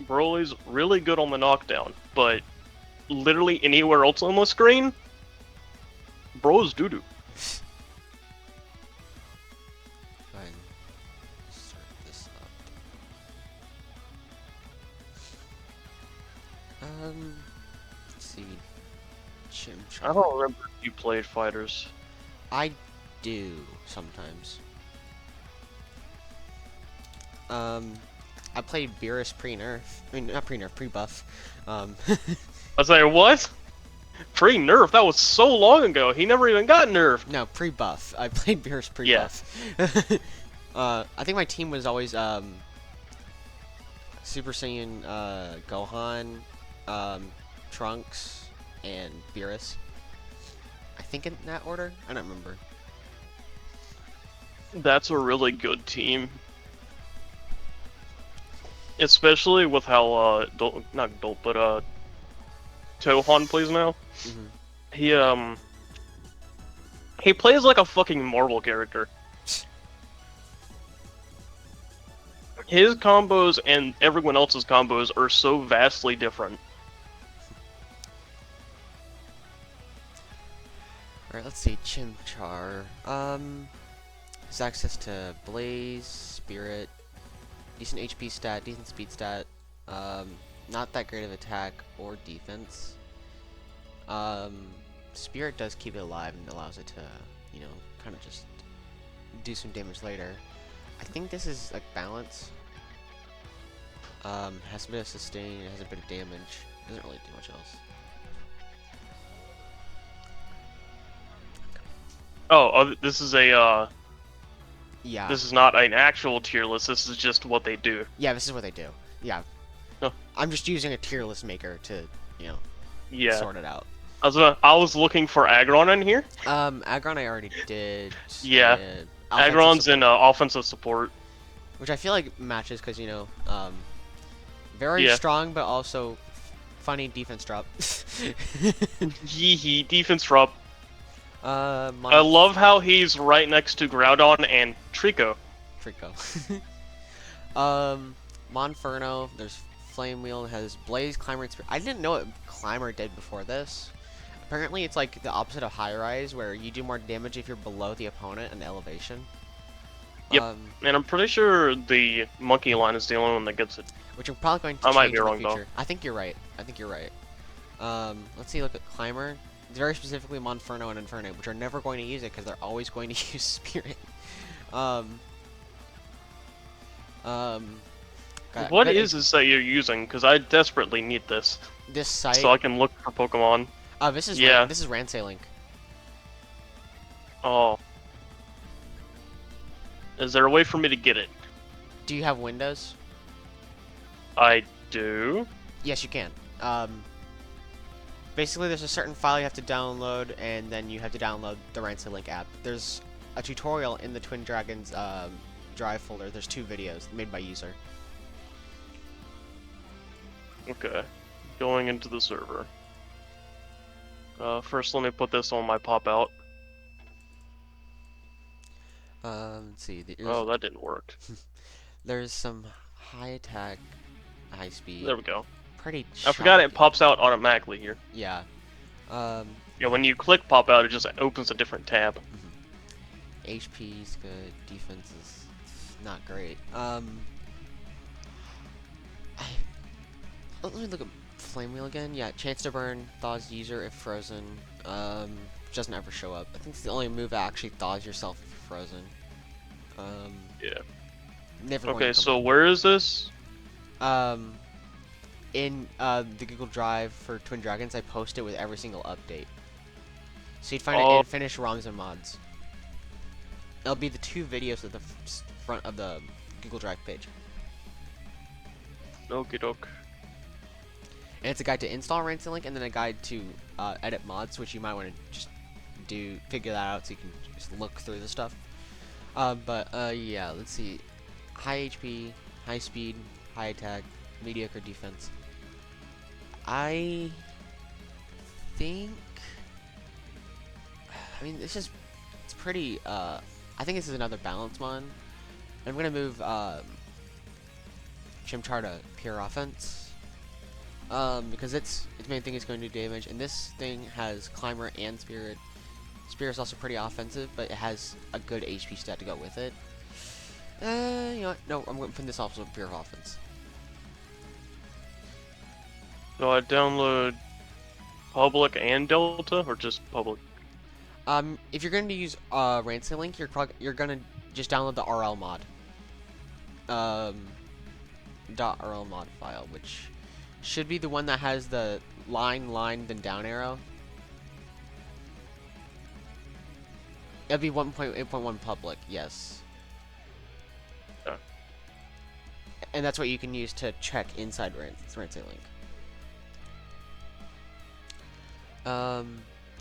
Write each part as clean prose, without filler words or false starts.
Broly's really good on the knockdown, but literally anywhere else on the screen, bro's doo-doo. Fine. Start this up. Let's see. I don't remember if you played fighters. I do sometimes. I played Beerus pre-nerf. I mean, not pre-nerf, pre-buff. I was like, what? Pre-nerf? That was so long ago. He never even got nerfed. No, pre-buff. I played Beerus pre-buff. Yeah. I think my team was always Super Saiyan Gohan, Trunks, and Beerus. I think in that order. I don't remember. That's a really good team. Especially with how not Adult, but Tohan plays now. Mm-hmm. He plays like a fucking Marvel character. His combos and everyone else's combos are so vastly different. Alright, let's see. Chimchar. Has access to Blaze, Spirit, decent HP stat, decent speed stat, not that great of attack or defense. Spirit does keep it alive and allows it to, you know, kind of just do some damage later. I think this is like balance. Has a bit of sustain, it has a bit of damage. Doesn't really do much else. Oh, this is a Yeah. This is not an actual tier list. This is just what they do. Yeah, this is what they do. Yeah. Oh. I'm just using a tier list maker to, you know, sort it out. I was looking for Aggron in here. Aggron I already did. Yeah. Aggron's in offensive support. Which I feel like matches because, you know, very strong but also funny defense drop. Yee defense drop. I love how he's right next to Groudon and Trico. Monferno, there's Flame Wheel, has Blaze, Climber, and Spirit. I didn't know what Climber did before this. Apparently it's like the opposite of High Rise, where you do more damage if you're below the opponent in elevation. Yep, and I'm pretty sure the Monkey line is the only one that gets it. Which I'm probably going to change in the future. I think you're right. Let's see, look at Climber. Very specifically Monferno and Inferno, which are never going to use it because they're always going to use Spirit. What is this that you're using? Because I desperately need this. This site. So I can look for Pokemon. This is this is RanseiLink. Oh. Is there a way for me to get it? Do you have Windows? I do. Yes, you can. Basically, there's a certain file you have to download, and then you have to download the RanseiLink app. There's a tutorial in the Twin Dragons drive folder. There's 2 videos made by user. Okay. Going into the server. First, let me put this on my pop-out. Let's see. Oh, that didn't work. There's some high attack, high speed. There we go. Pretty. I forgot it pops out automatically here. Yeah. Yeah, when you click pop out, it just opens a different tab. HP is good. Defense is not great. Let me look at Flame Wheel again. Yeah, chance to burn, thaws user if frozen. Doesn't ever show up. I think it's the only move that actually thaws yourself if you're frozen. Yeah. Never. Okay, so where is this? In the Google Drive for Twin Dragons, I post it with every single update. So you'd find it in Finished ROMs and Mods. It'll be the 2 videos at the front of the Google Drive page. Okie doke. And it's a guide to install RanseiLink and then a guide to edit mods, which you might want to just figure that out so you can just look through the stuff. Yeah, let's see. High HP, high speed, high attack, mediocre defense. I think... I mean, it's pretty... I think this is another balance mon. I'm going to move Chimchar pure offense. Because its main thing is going to do damage, and this thing has Climber and Spirit. Spirit is also pretty offensive, but it has a good HP stat to go with it. You know what? No, I'm going to put this also pure offense. So I download public and Delta, or just public? If you're going to use RanseiLink, you're going to just download the RL mod. .rl mod file, which should be the one that has the line, then down arrow. It'll be 1.8.1 public, yes. Yeah. And that's what you can use to check inside RanseiLink.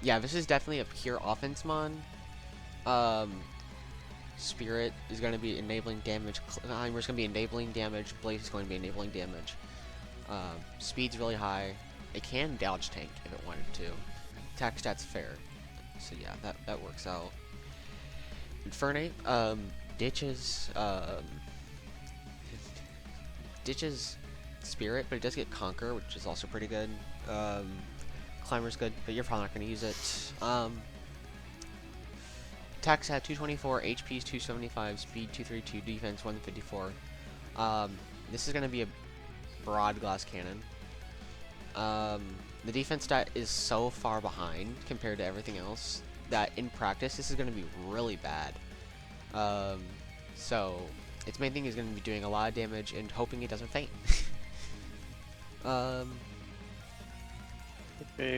Yeah, this is definitely a pure offense mon. Spirit is going to be enabling damage. Climber is going to be enabling damage. Blaze is going to be enabling damage. Speed's really high. It can dodge tank if it wanted to. Attack stats fair. So yeah, that works out. Infernape ditches Spirit, but it does get Conquer, which is also pretty good. Climber's good, but you're probably not going to use it. Attack stat 224, HP is 275, speed 232, defense 154. This is going to be a broad glass cannon. The defense stat is so far behind compared to everything else that in practice this is going to be really bad. So its main thing is going to be doing a lot of damage and hoping it doesn't faint. Okay,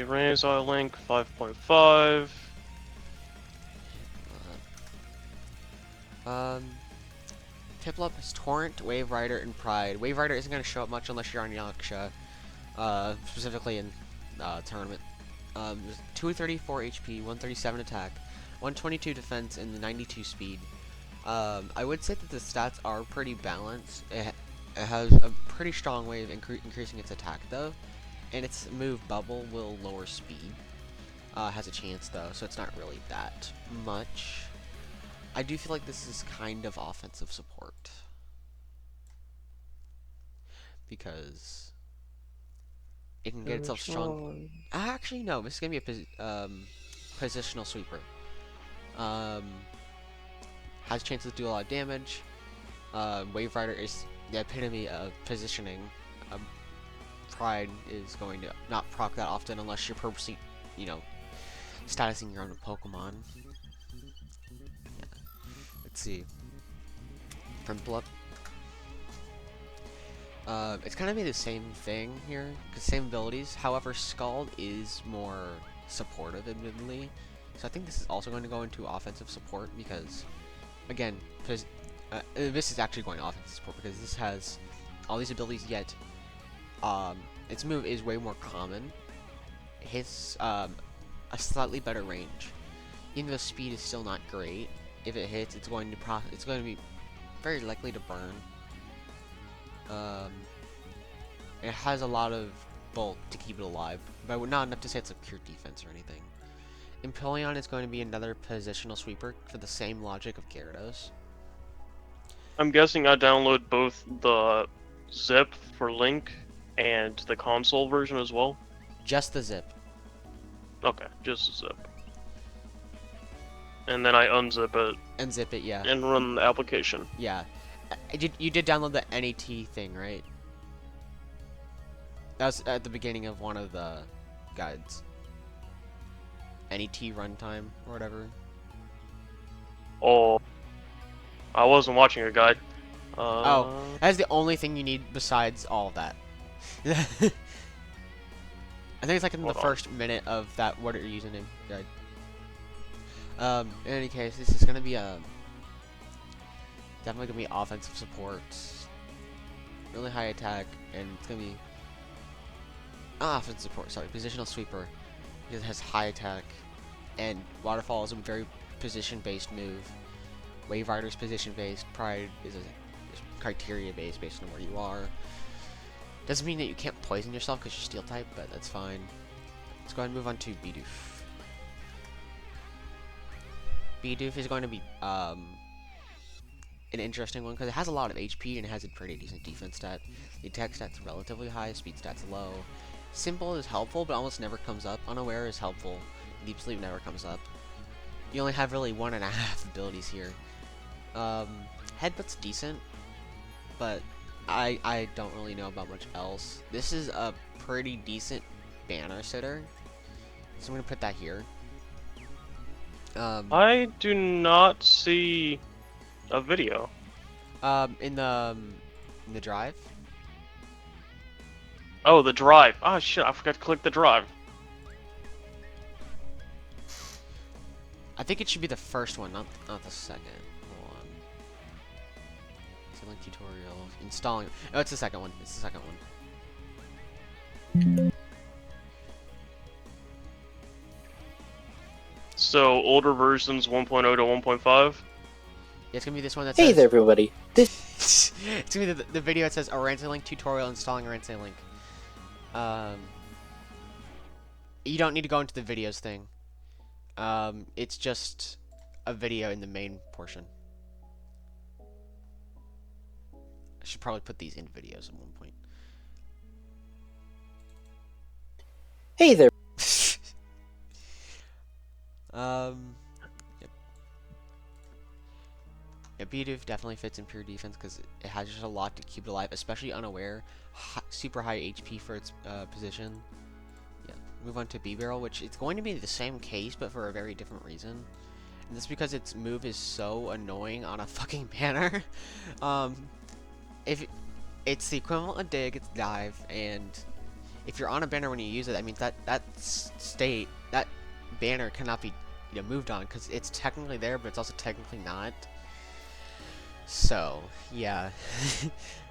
RanseiLink 5.5. Piplup is Torrent, Wave Rider, and Pride. Wave Rider isn't going to show up much unless you're on Yaksha, specifically in tournament. 234 HP, 137 attack, 122 defense, and 92 speed. I would say that the stats are pretty balanced. It has a pretty strong way of increasing its attack though, and its move Bubble will lower speed. Has a chance though, so it's not really that much. I do feel like this is kind of offensive support because it can get itself strong. Actually, no. This is gonna be a positional sweeper. Has chances to do a lot of damage. Wave Rider is the epitome of positioning. Pride is going to not proc that often unless you're purposely, you know, statusing your own Pokemon. Yeah. Let's see. Piplup. It's kind of be the same thing here, because same abilities. However, Scald is more supportive, admittedly. So I think this is also going to go into offensive support because, again, this is actually going offensive support because this has all these abilities. Yet, its move is way more common. It hits a slightly better range. Even though speed is still not great, if it hits, it's going to be very likely to burn. It has a lot of bulk to keep it alive, but not enough to say it's a pure defense or anything. Empoleon is going to be another positional sweeper for the same logic of Gyarados. I'm guessing I download both the zip for Link and the console version as well. Just the zip. Okay, just the zip. And then I unzip it. And zip it, yeah. And run the application. Yeah. You did download the NET thing, right? That was at the beginning of one of the guides. NET runtime or whatever. Oh, I wasn't watching a guide. Oh, that's the only thing you need besides all of that. I think it's like in the first minute of that WhatAUsernameIHave guide. In any case, this is gonna be definitely gonna be offensive support, really high attack, and it's gonna be offensive support. Sorry, positional sweeper because it has high attack, and Waterfall is a very position-based move. Wave Rider's position-based. Pride is criteria-based based on where you are. Doesn't mean that you can't poison yourself because you're Steel type, but that's fine. Let's go ahead and move on to Bidoof. Bidoof is going to be an interesting one because it has a lot of HP and it has a pretty decent defense stat. The attack stat's relatively high, speed stat's low. Simple is helpful, but almost never comes up. Unaware is helpful. Deep Sleep never comes up. You only have really 1.5 abilities here. Headbutt's decent, but I don't really know about much else. This is a pretty decent banner sitter, so I'm gonna put that here. I do not see a video. In the drive. Oh, the drive. Oh shit, I forgot to click the drive. I think it should be the first one, not the second. Hold on. Link tutorial. Installing. Oh, it's the second one. It's the second one. So, older versions 1.0 to 1.5? Yeah, it's gonna be this one that Hey says... there, everybody. It's gonna be the video that says a RanseiLink tutorial installing RanseiLink. You don't need to go into the videos thing. It's just a video in the main portion. I should probably put these in videos at one point. Hey there. Yep. Yeah, Bidoof definitely fits in pure defense because it has just a lot to keep it alive, especially unaware. Super high HP for its position. Yeah, move on to B-Barrel, which it's going to be the same case, but for a very different reason. And that's because its move is so annoying on a fucking banner. If it's the equivalent of dig, it's dive, and if you're on a banner when you use it, I mean that banner cannot be moved on because it's technically there, but it's also technically not. So yeah,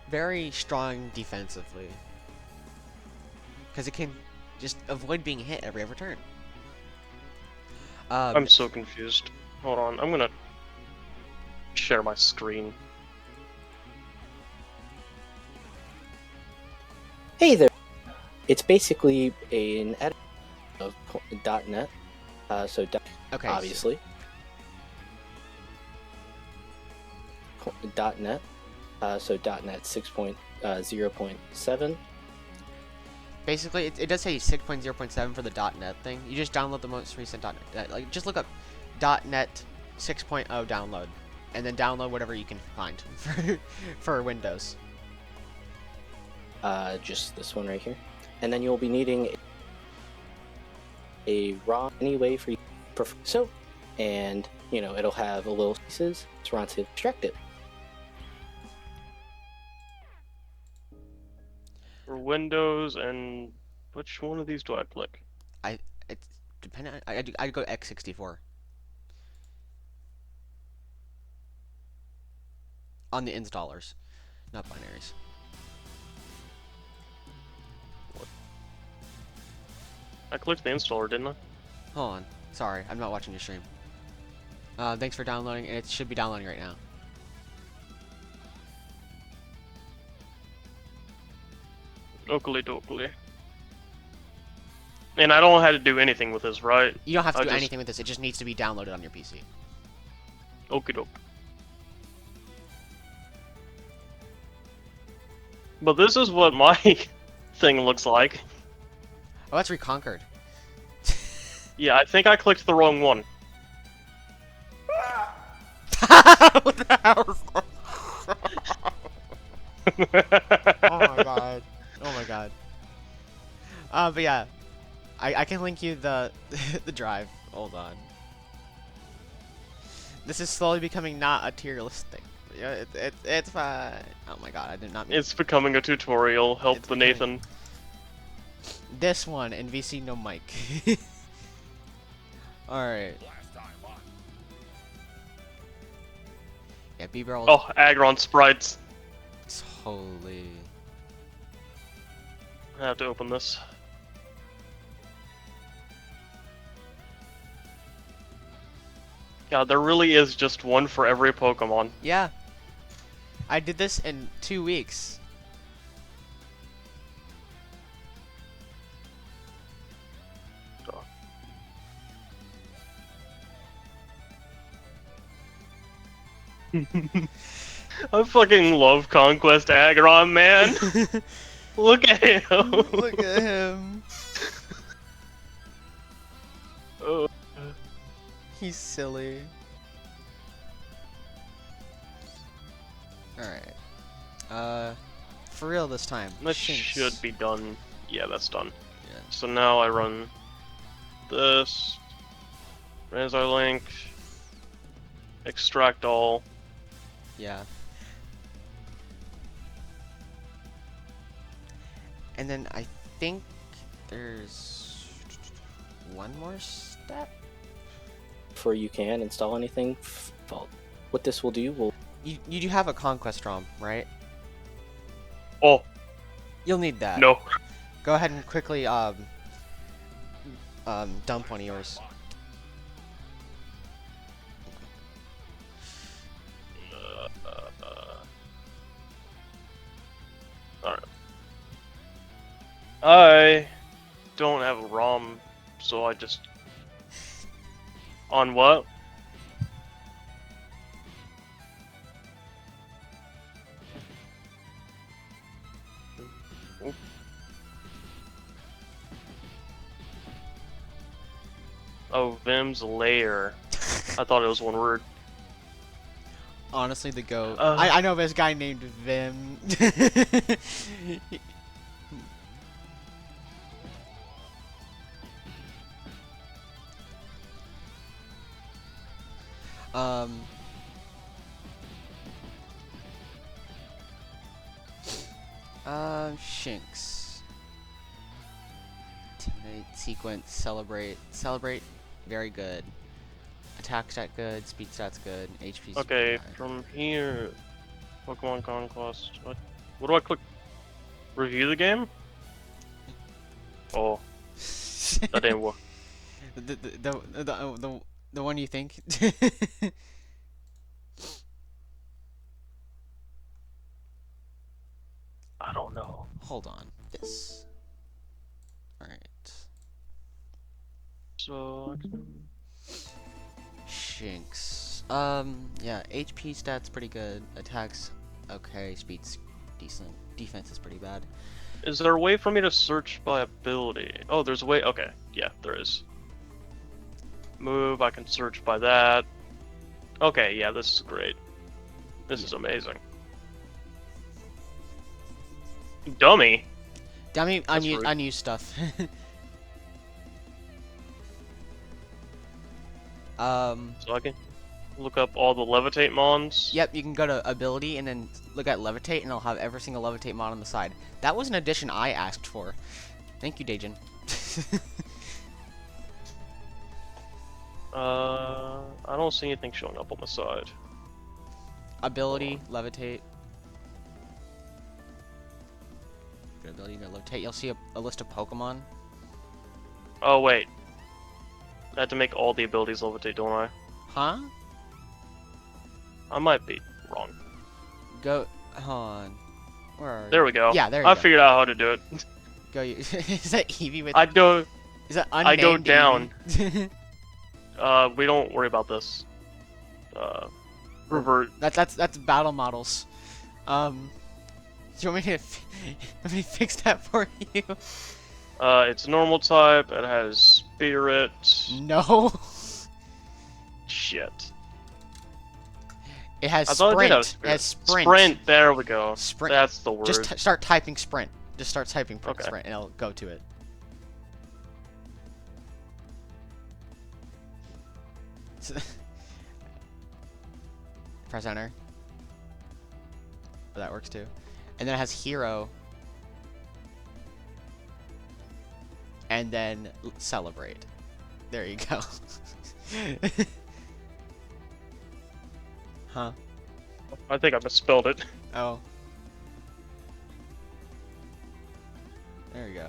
very strong defensively because it can just avoid being hit every other turn. I'm so confused. Hold on, I'm gonna share my screen. Hey there. It's basically an edit of .NET. Okay, obviously. .NET. .NET 6.0.7. basically, it does say 6.0.7 for the .NET thing. You just download the most recent .NET. Like, just look up .NET 6.0 download, and then download whatever you can find for Windows. Just this one right here. And then you'll be needing a ROM anyway for you. So, and, it'll have a little pieces. It's ROM to extract it. For Windows, and which one of these do I click? It's dependent. I'd go x64 on the installers, not binaries. I clicked the installer, didn't I? Hold on. Sorry, I'm not watching your stream. Thanks for downloading, and it should be downloading right now. Oakley dokley. And I don't have to do anything with this, right? You don't have to do anything with this. It just needs to be downloaded on your PC. Okie doke. But this is what my thing looks like. Oh, that's Reconquered. Yeah, I think I clicked the wrong one. What the hell is that? Oh my god. Oh my god. But yeah. I can link you the the drive. Hold on. This is slowly becoming not a tier list thing. Yeah, it's fine. Oh my god, I did not mean It's becoming a tutorial. Help It's the becoming- Nathan. this one and VC no mic. Alright. Yeah, B-Barrel. Oh, Agron sprites. Holy. I have to open this. God, there really is just one for every Pokemon. Yeah. I did this in 2 weeks. I fucking love Conquest Aggron, man. Look at him. Look at him. Oh. He's silly. Alright. For real this time. That Shinx. should be done. Yeah, that's done. Yeah. So now I run this. RanseiLink. Extract all. Yeah. And then I think there's one more step. Before you can install anything, what this will do will You do have a Conquest ROM, right? Oh, You'll need that. no. Go ahead and quickly dump one of yours. Alright. I don't have a ROM, so I just... On what? Oh, Vim's lair. I thought it was one word. Honestly, the goat. Uh. I know this guy named Vim. um. Shinx. Intimidate, sequence, celebrate. Celebrate, very good. Attack stat good, speed stats good, HP. Okay, from here, Pokemon Conquest. What do I click? Review the game? Oh, that didn't work. The one you think? I don't know. Hold on. This. Alright. So, Shinx. Yeah, HP stats pretty good. Attacks, okay. Speed's decent. Defense is pretty bad. is there a way for me to search by ability? Oh, there's a way. Okay, yeah, there is. Move, I can search by that. Okay, yeah, this is great. This is amazing. Dummy. Dummy, That's rude. unused stuff. So I can look up all the levitate mons. Yep, you can go to ability and then look at levitate, and it'll have every single levitate mod on the side. That was an addition I asked for. Thank you, Deijin. I don't see anything showing up on the side. Ability, levitate. Good ability, go levitate. You'll see a list of Pokemon. Oh wait, I have to make all the abilities levitate, don't I? Huh? I might be wrong. Go. Hold on. Where are There we go. Yeah, there you I go. figured out how to do it. Go. Is that Eevee with? I go. Is that I go unnamed down. Eevee? We don't worry about this. Revert. That's battle models. Do you want me to let me fix that for you? It's normal type. It has spirit. No. Shit. It has I thought it did have sprint. It has sprint. Sprint. There we go. Sprint. That's the word. Just start typing sprint. Just start typing Okay. sprint, and it'll go to it. So press enter. Oh, that works too. And then it has hero. And then celebrate. There you go. Huh? I think I misspelled it. Oh. There you go.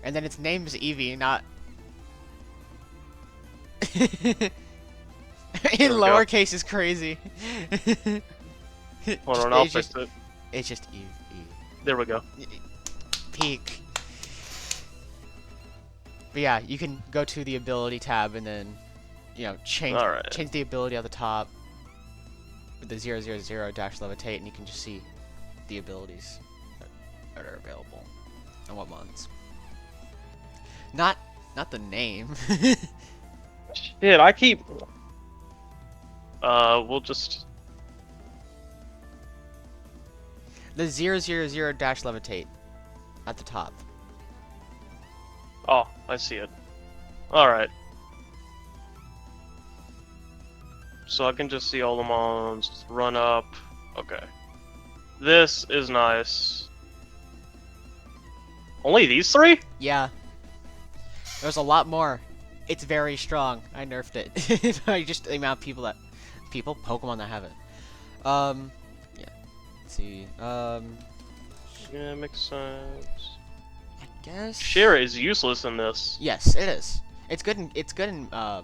And then its name is Eevee, not... In we go. lowercase is crazy. Hold on, I'll It's fix just, it. it's just Eve. There we go. Peak. But yeah, you can go to the ability tab and then, you know, change Alright. change the ability at the top. with the 000-levitate, and you can just see the abilities that are available and what mods. Not the name. Shit, I keep. We'll just. The 000-levitate at the top. Oh, I see it. Alright. So I can just see all the mons, run up. Okay. This is nice. Only these three? Yeah. There's a lot more. It's very strong. I nerfed it. By just the amount of Pokemon that have it. Yeah. Let's see. Yeah, makes sense. I guess. Share is useless in this. Yes, it is. It's good in an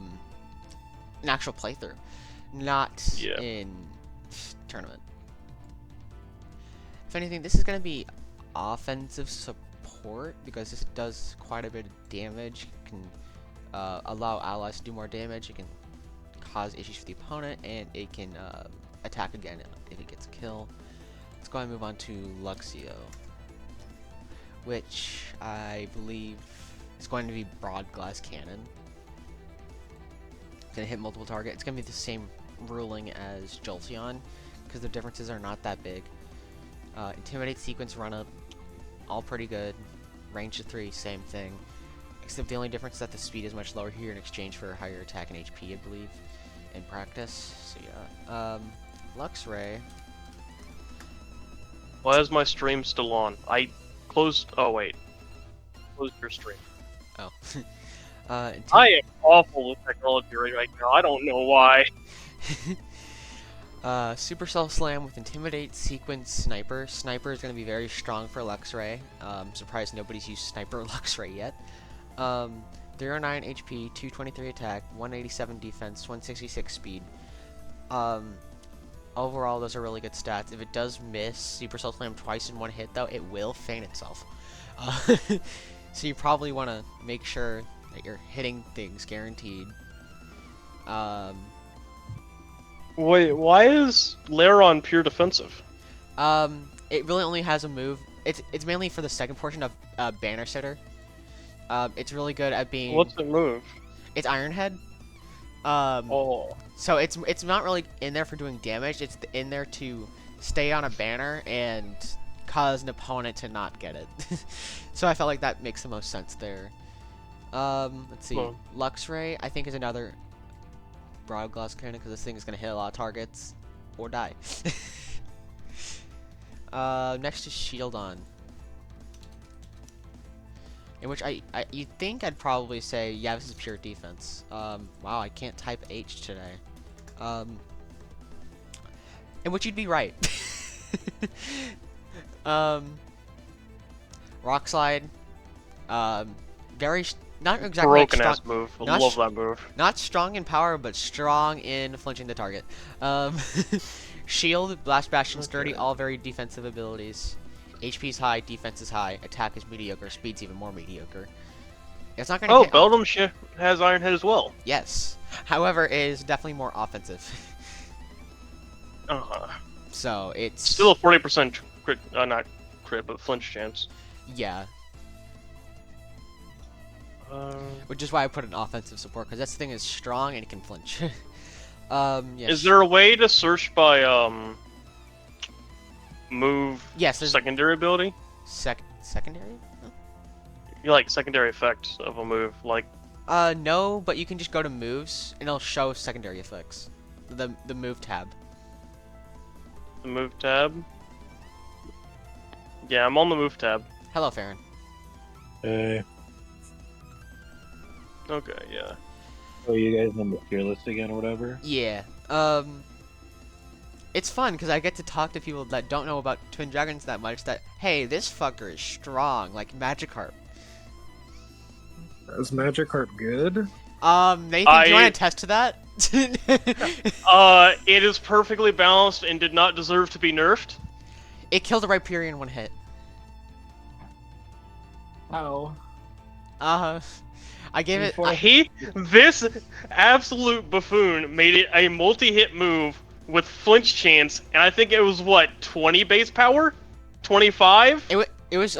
actual playthrough, not in tournament. If anything, this is gonna be offensive support because this does quite a bit of damage. It can allow allies to do more damage. It can cause issues for the opponent, and it can attack again if it gets a kill. Let's go ahead and move on to Luxio, which I believe is going to be Broad Glass Cannon. It's going to hit multiple targets. It's going to be the same ruling as Jolteon, because the differences are not that big. Intimidate, Sequence, Run Up, all pretty good. Range of 3, same thing. Except the only difference is that the speed is much lower here in exchange for higher attack and HP, I believe, in practice. So yeah. Luxray. Why is my stream still on? I closed. Oh wait, closed your stream. Oh. I am awful with technology right now. I don't know why. Supercell Slam with Intimidate, Sequence, Sniper. Sniper is going to be very strong for Luxray. Surprised nobody's used Sniper or Luxray yet. 0.9 HP, 223 attack, 187 defense, 166 speed. Overall, those are really good stats. If it does miss Supercell Slam twice in one hit, though, it will feint itself. So you probably want to make sure that you're hitting things guaranteed. Wait, why is Lairon pure defensive? It really only has a move. It's mainly for the second portion of Banner Sitter. It's really good at being. What's the move? It's Iron Head. So it's not really in there for doing damage. It's in there to stay on a banner and cause an opponent to not get it. So I felt like that makes the most sense there. Let's see. Luxray, I think, is another Broad Glass Cannon because this thing is gonna hit a lot of targets or die. Next is Shieldon, in which you'd think I'd probably say, yeah, this is pure defense. Wow, I can't type H today. In which you'd be right. Rock Slide. Not exactly broken like ass move. I love that move. Not strong in power, but strong in flinching the target. Shield, Blast Bastion, Sturdy, all very defensive abilities. HP is high, defense is high, attack is mediocre, speed's even more mediocre. It's not gonna hit. Beldum has Iron Head as well. Yes. However, it is definitely more offensive. So it's still a 40% crit, not crit, but flinch chance. Yeah. Which is why I put an offensive support, because this thing is strong and it can flinch. Yes. Is there a way to search by move? Yes. Secondary ability. Secondary? Oh. You like secondary effects of a move, like. No, but you can just go to moves and it'll show secondary effects. The move tab. The move tab. Yeah, I'm on the move tab. Hello, Farron. Hey. Okay, yeah. Oh, you guys on the tier list again or whatever? Yeah. It's fun because I get to talk to people that don't know about Twin Dragons that much. That, hey, this fucker is strong, like Magikarp. Is Magikarp good? Nathan, do you want to attest to that? It is perfectly balanced and did not deserve to be nerfed. It killed a Rhyperior in one hit. How? I gave it. This absolute buffoon made it a multi-hit move with flinch chance, and I think it was what 20 base power, 25. It was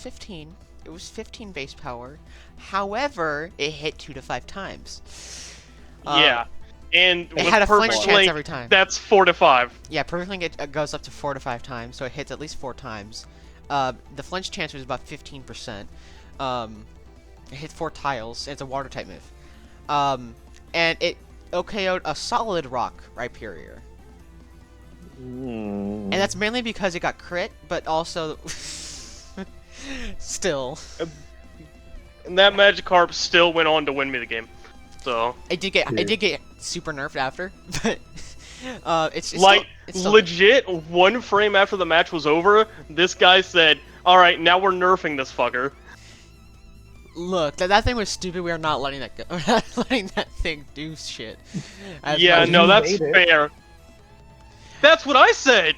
15. It was 15 base power. However, it hit 2 to 5 times. Yeah, and It with had a flinch perfect chance link, every time. that's 4 to 5. Yeah, perfect link it goes up to 4 to 5 times, so it hits at least 4 times. The flinch chance was about 15%. It hits 4 tiles. And it's a water type move. And it OKO'd a solid rock Rhyperior. And that's mainly because it got crit, but also still. And that Magikarp still went on to win me the game. So It did get super nerfed after, but it's like still legit 1 frame after the match was over, this guy said, "All right, now we're nerfing this fucker." Look, that thing was stupid. We are not letting that go. We're not letting that thing do shit. Yeah, much- no, that's made it. fair. That's what I said.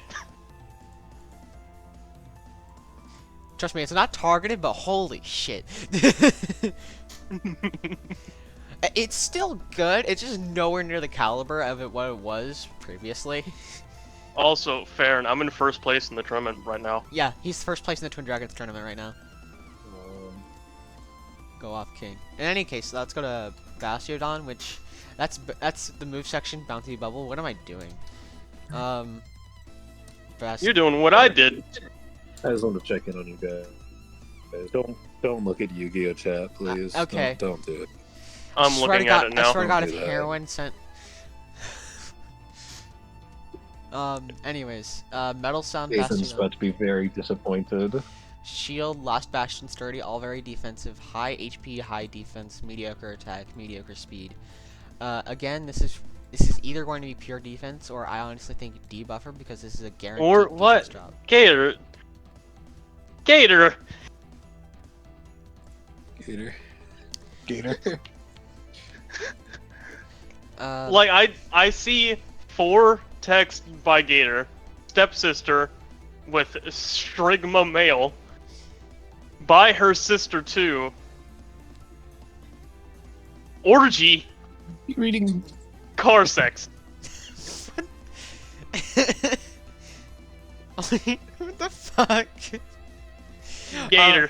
Trust me, it's not targeted, but holy shit. It's still good. It's just nowhere near the caliber of what it was previously. Also, fair, and I'm in first place in the tournament right now. Yeah, he's first place in the Twin Dragons tournament right now. Go off, King. In any case, let's go to Bastiodon, which that's the move section. Bounty Bubble. What am I doing? You're doing what I did. I just want to check in on you guys. Don't look at Yu-Gi-Oh chat, please. Okay. Don't do it. I'm Swear looking to God, at it I now. swear to God, Don't if do that. heroin sent. Anyways, Metal Sound Jason's Bastiodon. about to be very disappointed. Shield, Last Bastion, Sturdy, all very defensive. High HP, high defense, mediocre attack, mediocre speed. Again, this is either going to be pure defense, or I honestly think debuffer, because this is a guaranteed Or defense what? drop. Gator. Gator. Like I see 4 text by Gator, stepsister with strigma male, by her sister too. Orgy, You reading? car sex. What the fuck? Gator.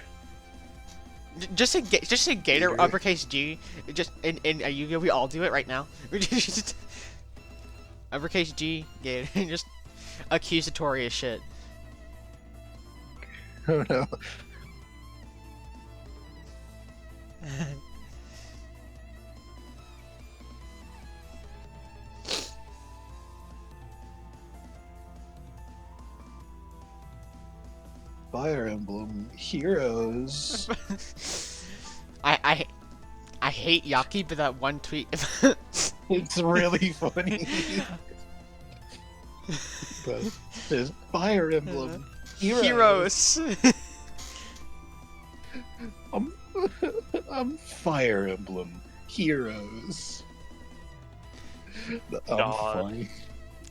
Just say Gator, Gator. uppercase G. Just in Yu-Gi-Oh, we all do it right now. Just uppercase G, Gator, just accusatory as shit. Oh no. Fire Emblem Heroes. I hate Yaki, but that one tweet. It's really funny. But there's Fire Emblem Heroes. I'm Fire Emblem Heroes. God. Funny.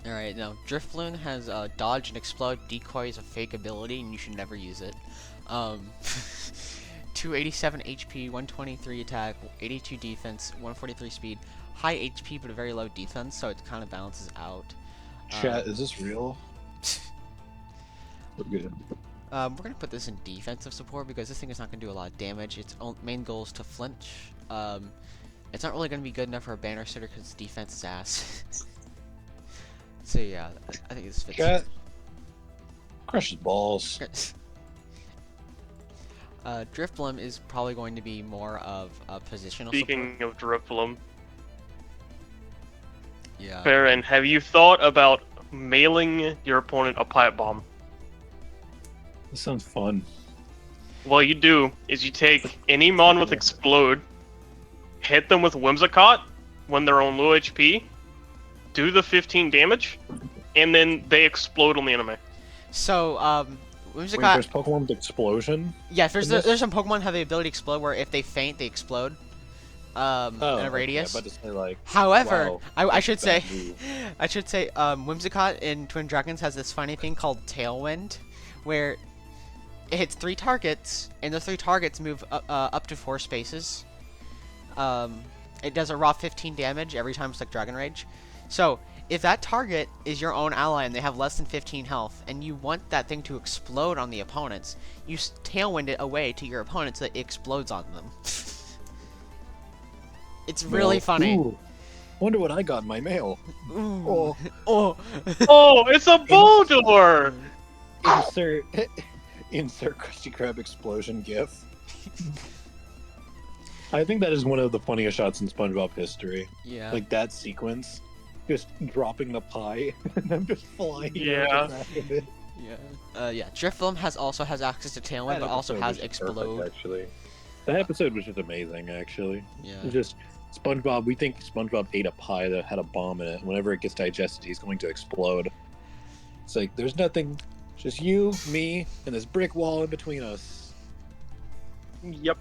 Alright, now, Drifloon has Dodge and Explode. Decoy is a fake ability, and you should never use it. 287 HP, 123 attack, 82 defense, 143 speed. High HP, but a very low defense, so it kind of balances out. Chat, is this real? We're good. We're gonna put this in defensive support because this thing is not gonna do a lot of damage. Its main goal is to flinch. It's not really gonna be good enough for a banner sitter because its defense is ass. So yeah, I think this fits. Chat. Crushes balls. Drifblim is probably going to be more of a positional Speaking of Drifloom, support. Yeah. Farron, have you thought about mailing your opponent a pipe bomb? This sounds fun. What you do is you take any mon with Explode, hit them with Whimsicott when they're on low HP, do the 15 damage, and then they explode on the enemy. So, Wait, Whimsicott. there's Pokemon with Explosion? Yeah, in this? there's some Pokemon have the ability to explode where if they faint, they explode. In a radius. Yeah, but it's like, However, wow, I should say, bad move. Whimsicott in Twin Dragons has this funny thing called Tailwind, where it hits 3 targets, and the 3 targets move up to 4 spaces. It does a raw 15 damage every time it's like Dragon Rage. So, If that target is your own ally and they have less than 15 health, and you want that thing to explode on the opponents, you tailwind it away to your opponent so that it explodes on them. It's really funny. Ooh, wonder what I got in my mail. Ooh. Oh, Oh. Oh, it's a Boldor! insert Krusty Krab explosion gif. I think that is one of the funniest shots in SpongeBob history. Yeah. Like that sequence, just dropping the pie and then just flying. Yeah. out the back of it. Yeah. Drift Film also has access to tailwind, but also episode has was explode. perfect, actually, that episode was just amazing. Actually, Yeah. it's just SpongeBob. We think SpongeBob ate a pie that had a bomb in it. Whenever it gets digested, he's going to explode. It's like there's nothing, just you, me, and this brick wall in between us. Yep.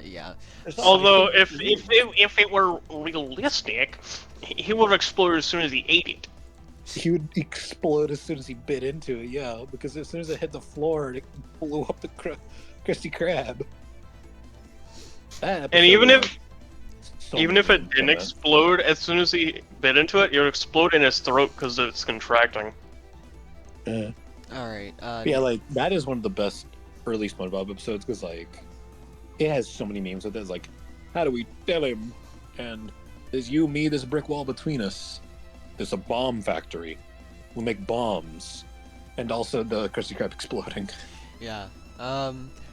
Yeah. There's not Although, much if to do. it were realistic, he would have exploded as soon as he ate it. He would explode as soon as he bit into it, yeah, because as soon as it hit the floor, it blew up the Krusty Krab. That And even episode if was so even if it much didn't fun. explode as soon as he bit into it, it would explode in his throat because it's contracting. Alright. Yeah, like that is one of the best early SpongeBob episodes because like it has so many memes with it. It's like, how do we tell him? And there's you, me, there's a brick wall between us. There's a bomb factory. We make bombs, and also the Krusty Krab exploding. Yeah.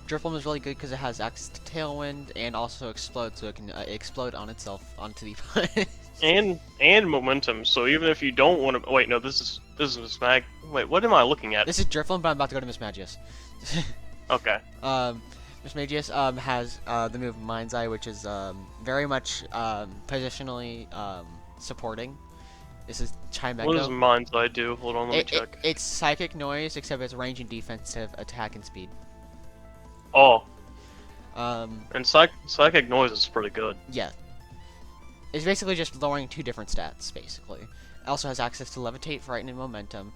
Drift Film is really good because it has access to tailwind and also explode, so it can explode on itself onto the opponent. And momentum. So even if you don't want to wait, no, this is Miss Mag. Wait, what am I looking at? This is Drift Film, but I'm about to go to Miss Magius. Okay. Miss Magius has the move Mind's Eye, which is very much positionally supporting. This is Chimeco. What does Mind's Eye do? Hold on, let me check. It's psychic noise, except it's range and defensive attack and speed. Oh, Um, and psychic noise is pretty good. yeah. It's basically just lowering two different stats, basically. It also has access to levitate, frighten, and momentum.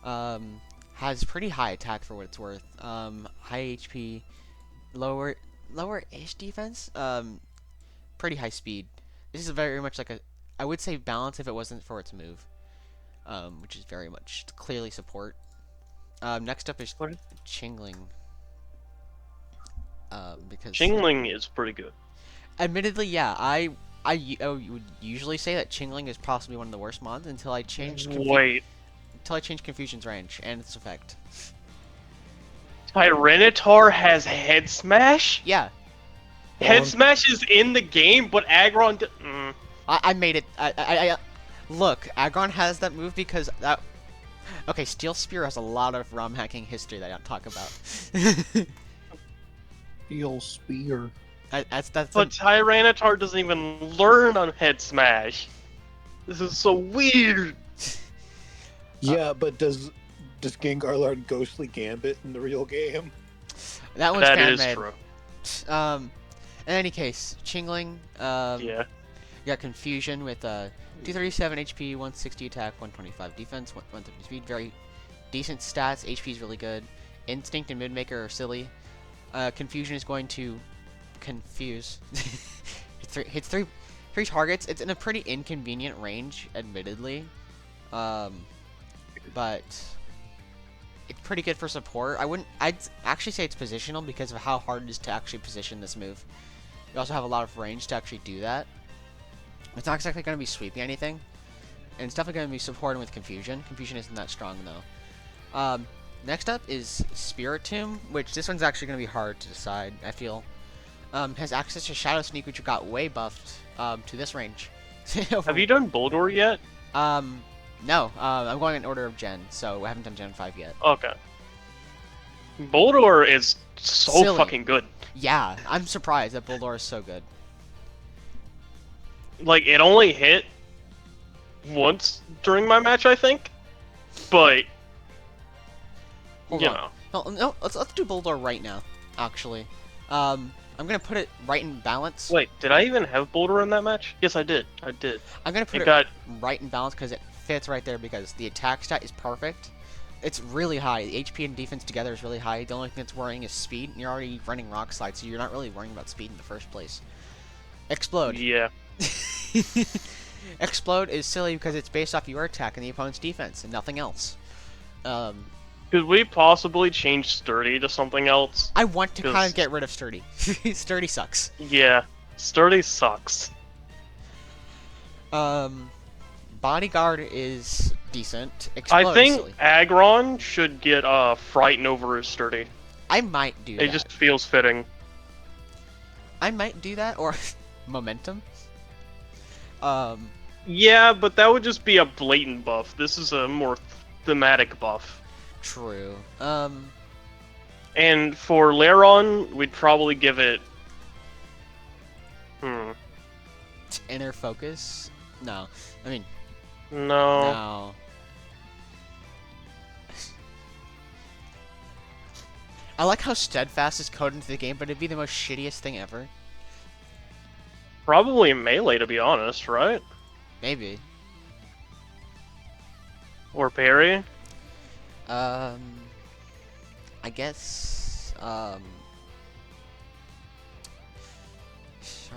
Has pretty high attack for what it's worth. High HP, lower-ish defense. Pretty high speed. This is very much like I would say balance if it wasn't for its move. Which is very much clearly support. Next up is Chingling. Because Chingling is pretty good. admittedly, yeah, I would usually say that Chingling is possibly one of the worst mods until I changed Confusion's range and its effect. Tyranitar has Head Smash? Yeah, Head Smash is in the game, but Aggron... I made it. Look, Aggron has that move because that. Okay, Steel Spear has a lot of ROM hacking history that I don't talk about. Steel Spear. That's But Tyranitar doesn't even learn on Head Smash. This is so weird. Yeah, but does Gengar learn Ghostly Gambit in the real game? that one's That is fan-made. true. In any case, Chingling. Yeah. You got Confusion with 237 HP, 160 attack, 125 defense, 130 speed. Very decent stats. HP is really good. Instinct and Moodmaker are silly. Confusion is going to confuse. hits three targets. It's in a pretty inconvenient range, admittedly. But it's pretty good for support. I'd actually say it's positional because of how hard it is to actually position this move. You also have a lot of range to actually do that. It's not exactly going to be sweeping anything. And it's definitely going to be supporting with Confusion. Confusion isn't that strong, though. Next up is Spiritomb, which this one's actually going to be hard to decide, I feel. Has access to Shadow Sneak, which got way buffed to this range. Have you done Boldor yet? No. I'm going in order of Gen, so I haven't done Gen 5 yet. Okay. Boldor is so Silly. fucking good. Yeah, I'm surprised that Boldor is so good. Like, it only hit once during my match, I think. But, Hold you on. know. No, let's do Boldor right now, actually. I'm gonna put it right in balance. Wait, did I even have Boulder in that match? Yes, I did. I did. I'm gonna put It it got... right in balance because it fits right there because the attack stat is perfect. It's really high. The HP and defense together is really high. The only thing that's worrying is speed. And you're already running Rock Slide, so you're not really worrying about speed in the first place. Explode. Yeah. Explode is silly because it's based off your attack and the opponent's defense and nothing else. Could we possibly change Sturdy to something else? I want to kind 'Cause- of get rid of Sturdy. Sturdy sucks. Yeah, Sturdy sucks. Bodyguard is decent. Explode I is think silly. Aggron should get Frighten over his Sturdy. I might do It that. just feels fitting. I might do that, or Momentum. Yeah, but that would just be a blatant buff. This is a more thematic buff. True. And for Laron, we'd probably give it... Inner Focus? No. I mean, No. no. I like how Steadfast is coded into the game, but it'd be the most shittiest thing ever. Probably Melee, to be honest, right? Maybe. Or Parry? I guess, Shark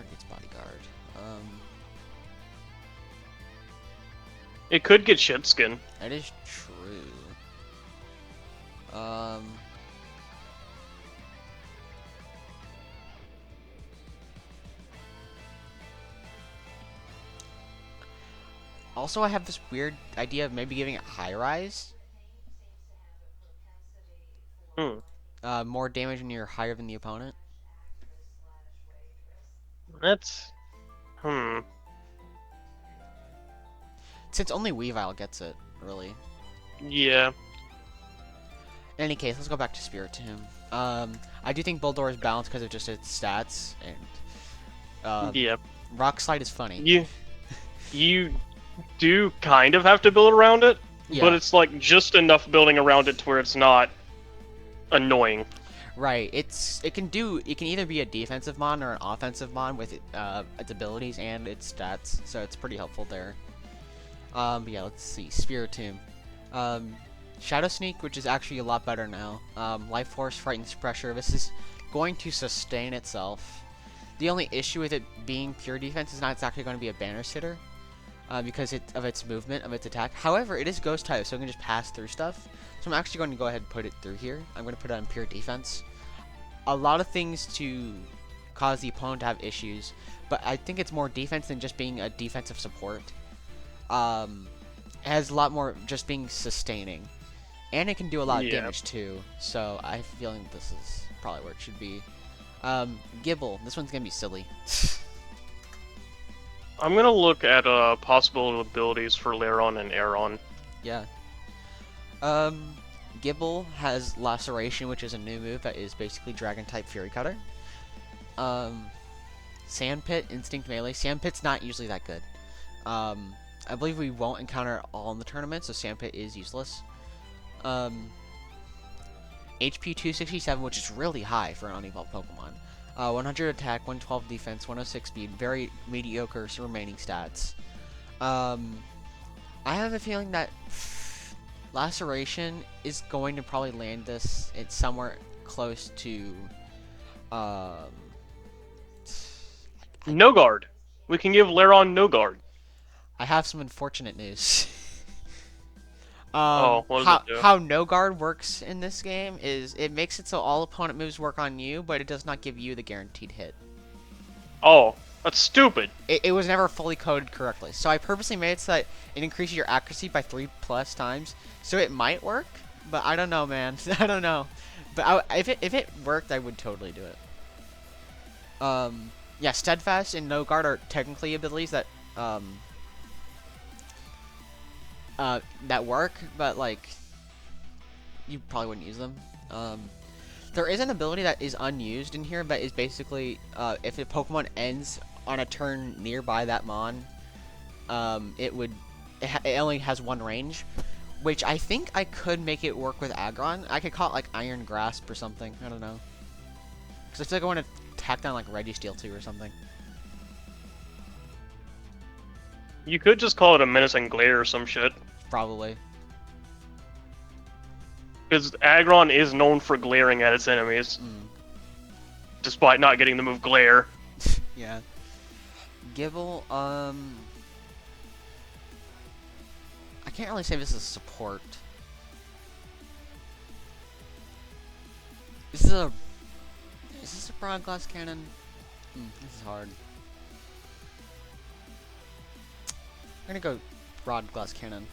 gets Bodyguard. It could get Shitskin. That is true. Also, I have this weird idea of maybe giving it High Rise. More damage when you're higher than the opponent. That's... Since only Weavile gets it, really. Yeah. In any case, let's go back to Spirit Tomb. I do think Bulldor is balanced because of just its stats, and Yeah. Rock Slide is funny. You do kind of have to build around it, Yeah. but it's like just enough building around it to where it's not annoying. Right, it can either be a defensive mon or an offensive mon with its abilities and its stats, so it's pretty helpful there. Yeah, let's see, Spirit Tomb. Shadow Sneak, which is actually a lot better now. Life Force, Frightens Pressure, this is going to sustain itself. The only issue with it being pure defense is not it's actually going to be a banner sitter, because of its movement, of its attack. However, it is Ghost type, so it can just pass through stuff. So I'm actually going to go ahead and put it through here. I'm going to put it on pure defense. A lot of things to cause the opponent to have issues, but I think it's more defense than just being a defensive support. It has a lot more just being sustaining. And it can do a lot of damage too, so I have a feeling this is probably where it should be. Gibble, this one's going to be silly. I'm gonna look at possible abilities for Laron and Aeron. Yeah. Gibble has Laceration, which is a new move that is basically Dragon-type Fury Cutter. Sandpit, Instinct Melee. Sandpit's not usually that good. I believe we won't encounter it all in the tournament, so Sandpit is useless. HP 267, which is really high for an unevolved Pokemon. 100 attack, 112 defense, 106 speed, very mediocre remaining stats. I have a feeling that Laceration is going to probably land this. It's somewhere close to No guard. We can give Laron no guard. I have some unfortunate news. What does it do? How no guard works in this game is it makes it so all opponent moves work on you, but it does not give you the guaranteed hit. Oh, that's stupid. It was never fully coded correctly, so I purposely made it so that it increases your accuracy by 3+ times. So it might work, but I don't know, man. I don't know. But if it worked, I would totally do it. Yeah, Steadfast and No Guard are technically abilities that that work, but like you probably wouldn't use them. There is an ability that is unused in here, but is basically if a Pokemon ends on a turn nearby that mon, it only has one range, which I think I could make it work with Aggron. I could call it like Iron Grasp or something. I don't know, because I feel like I want to tack down like Registeel too or something. You could just call it a menacing glare or some shit. Probably. Because Aggron is known for glaring at its enemies, despite not getting the move glare. Yeah. Gibble, can't really say this is support. Is this a broad glass cannon? This is hard. I'm gonna go broad glass cannon.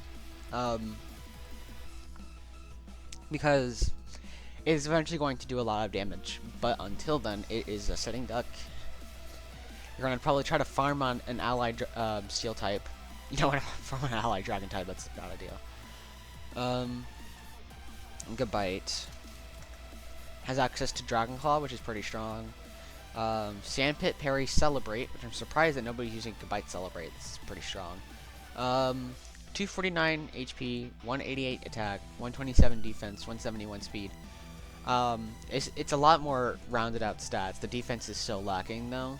Because it is eventually going to do a lot of damage, but until then, it is a sitting duck. You're gonna probably try to farm on an allied steel type. You don't want to farm an allied dragon type. That's a bad idea. Good bite. Has access to Dragon Claw, which is pretty strong. Sandpit, Parry, Celebrate, which I'm surprised that nobody's using Goodbite Celebrate. This is pretty strong. 249 HP, 188 attack, 127 defense, 171 speed. It's a lot more rounded out stats. The defense is still lacking though.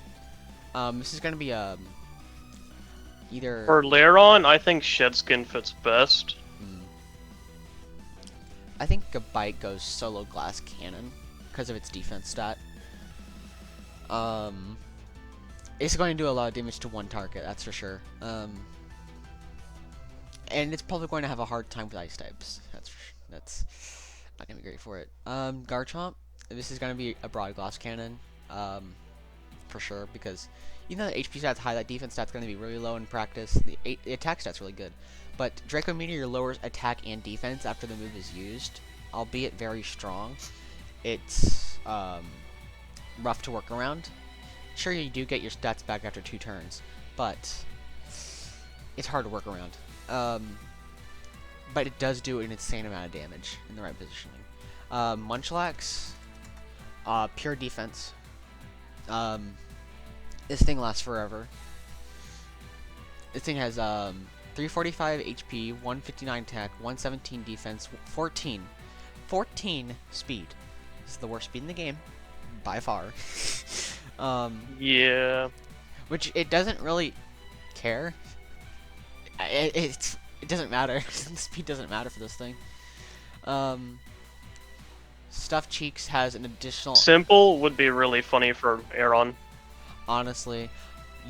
This is gonna be either For Laron, I think Shedskin fits best. I think Goodbite goes solo glass cannon because of its defense stat. It's going to do a lot of damage to one target, that's for sure. And it's probably going to have a hard time with ice types. That's not gonna be great for it. Garchomp, this is gonna be a broad glass cannon, for sure, because even though the HP stat's high, that defense stat's gonna be really low in practice. The attack stat's really good. But Draco Meteor lowers attack and defense after the move is used, albeit very strong. It's rough to work around. Sure, you do get your stats back after 2 turns, but it's hard to work around. But it does do an insane amount of damage in the right positioning. Munchlax, pure defense. This thing lasts forever. This thing has 345 HP, 159 attack, 117 defense, 14 speed. This is the worst speed in the game, by far. Yeah. Which it doesn't really care. It doesn't matter. Speed doesn't matter for this thing. Stuffed Cheeks has an additional. Simple would be really funny for Aeron. Honestly,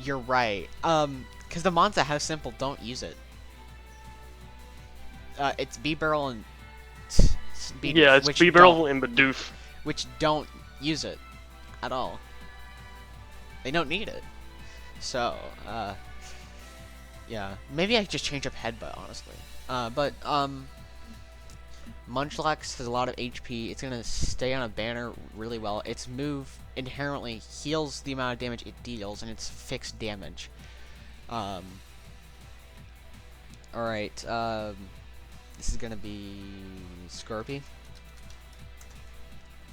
you're right. Because the mons that have simple don't use it. It's B-Barrel and Bidoof, Yeah, it's B-Barrel and Bidoof. which don't use it at all. They don't need it. So, yeah. Maybe I just change up Headbutt, honestly. Munchlax has a lot of HP. It's gonna stay on a banner really well. Its move inherently heals the amount of damage it deals, and it's fixed damage. Alright, this is gonna be Scorpy.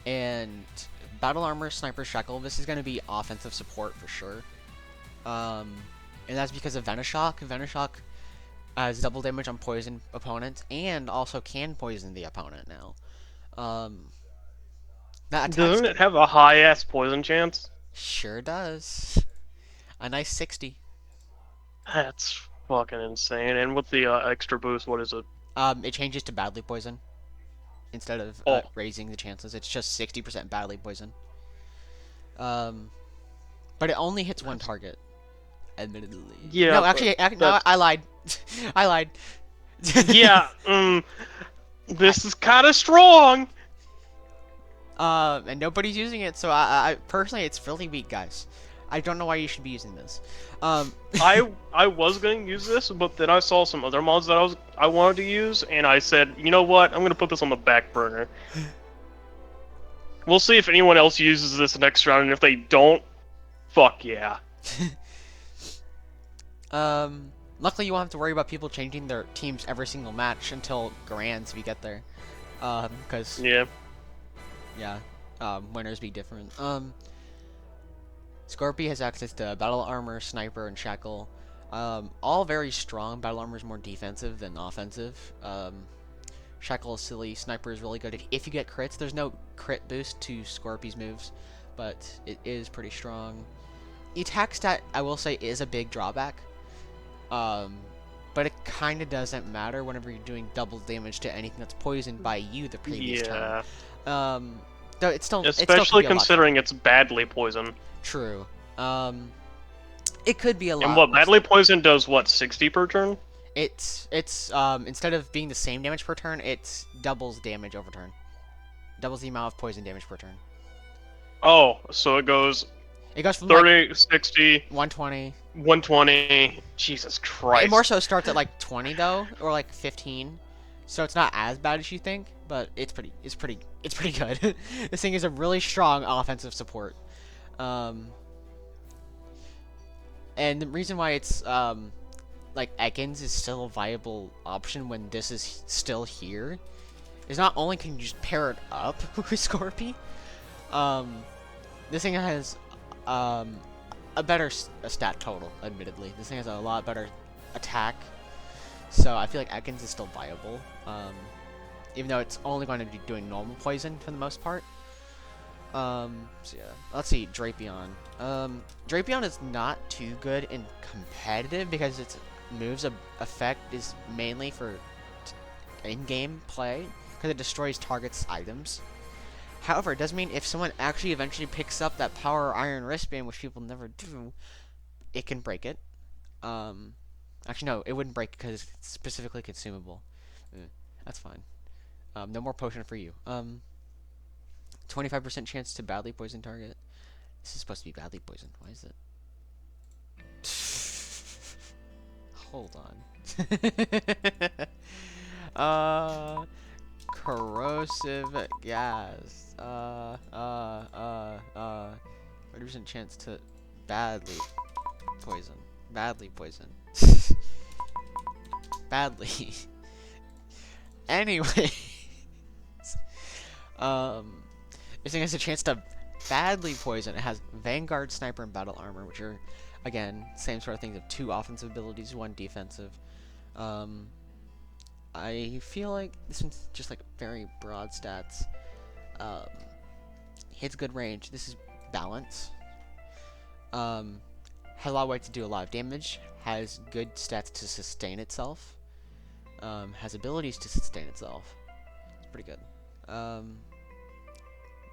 And Battle Armor, Sniper, Shackle. This is gonna be offensive support for sure. And that's because of Venoshock. Venoshock has double damage on poison opponents, and also can poison the opponent now. That Doesn't it have a high-ass poison chance? Sure does. A nice 60. That's fucking insane. And with the extra boost, what is it? It changes to badly poison instead of raising the chances. It's just 60% badly poison. But it only hits one target. Admittedly. Yeah. No, actually, no, I lied. I lied. Yeah. This is kind of strong. And nobody's using it, so I personally, it's really weak, guys. I don't know why you should be using this. I was gonna use this, but then I saw some other mods that I wanted to use, and I said, you know what? I'm gonna put this on the back burner. We'll see if anyone else uses this next round, and if they don't, fuck yeah. Luckily you won't have to worry about people changing their teams every single match until Grands if you get there. Because Yeah. Winners be different. Scorpy has access to Battle Armor, Sniper, and Shackle. All very strong. Battle Armor is more defensive than offensive. Shackle is silly. Sniper is really good if you get crits. There's no crit boost to Scorpy's moves, but it is pretty strong. The attack stat, I will say, is a big drawback. But it kind of doesn't matter whenever you're doing double damage to anything that's poisoned by you the previous turn. Though it's still Especially considering it's badly poisoned. True. It could be a lot. And what, worse. badly poisoned does what, 60 per turn? It's instead of being the same damage per turn, it's doubles damage over turn. Doubles the amount of poison damage per turn. Oh, so it goes It goes from 30, like 60, 120. 120. Jesus Christ. It more so starts at like 20 though, or like 15. So it's not as bad as you think, but it's pretty good. This thing is a really strong offensive support. And the reason why it's like Ekans is still a viable option when this is still here is not only can you just pair it up with Scorpy, this thing has a better stat total, admittedly. This thing has a lot better attack, so I feel like Ekans is still viable, even though it's only going to be doing normal poison for the most part. So yeah, let's see, Drapion. Drapion is not too good in competitive because its moves effect is mainly for in-game play, because it destroys targets' items. However, it does mean if someone actually eventually picks up that Power Iron Wristband, which people never do, it can break it. Actually, no, it wouldn't break because it's specifically consumable. That's fine. No more potion for you. 25% chance to badly poison target. This is supposed to be badly poisoned. Why is it? Hold on. Corrosive gas. 30% chance to badly poison. Badly poison. Badly. Anyway. This thing has a chance to badly poison. It has Vanguard, Sniper, and Battle Armor, which are, again, same sort of things of 2 offensive abilities, 1 defensive. I feel like this one's just like very broad stats. Hits good range. This is balance. Has a lot of ways to do a lot of damage. Has good stats to sustain itself. Has abilities to sustain itself. It's pretty good.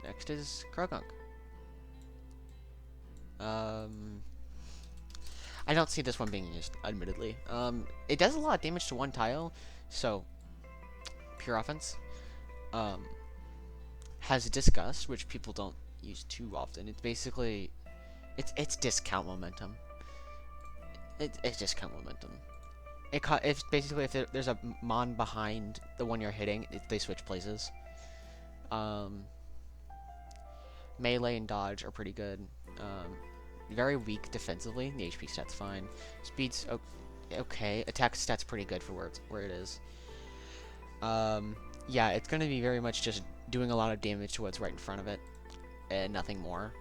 Next is Krogunk. I don't see this one being used, admittedly. It does a lot of damage to 1 tile, so pure offense. Has Disgust, which people don't use too often. It's basically it's discount momentum. It's discount momentum. It's basically if there's a mon behind the one you're hitting, they switch places. Melee and dodge are pretty good. Very weak defensively. The HP stat's fine. Speed's okay. Attack stat's pretty good for where it is. Yeah, it's gonna be very much just doing a lot of damage to what's right in front of it, and nothing more.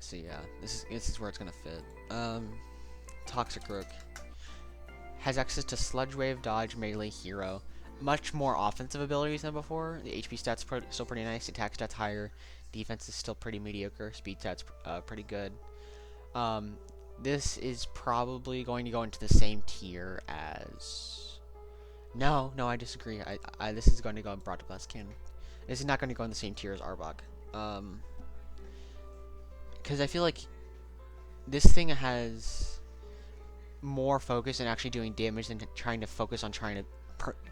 So yeah, this is where it's gonna fit. Toxic Rook has access to Sludge Wave, Dodge, Melee, Hero. Much more offensive abilities than before. The HP stats still pretty nice. Attack stats higher. Defense is still pretty mediocre. Speed stats pretty good. This is probably going to go into the same tier as... No, I disagree. This is going to go in Broad Glass Cannon. This is not going to go in the same tier as Arbok. Because I feel like this thing has more focus in actually doing damage than trying to focus on trying to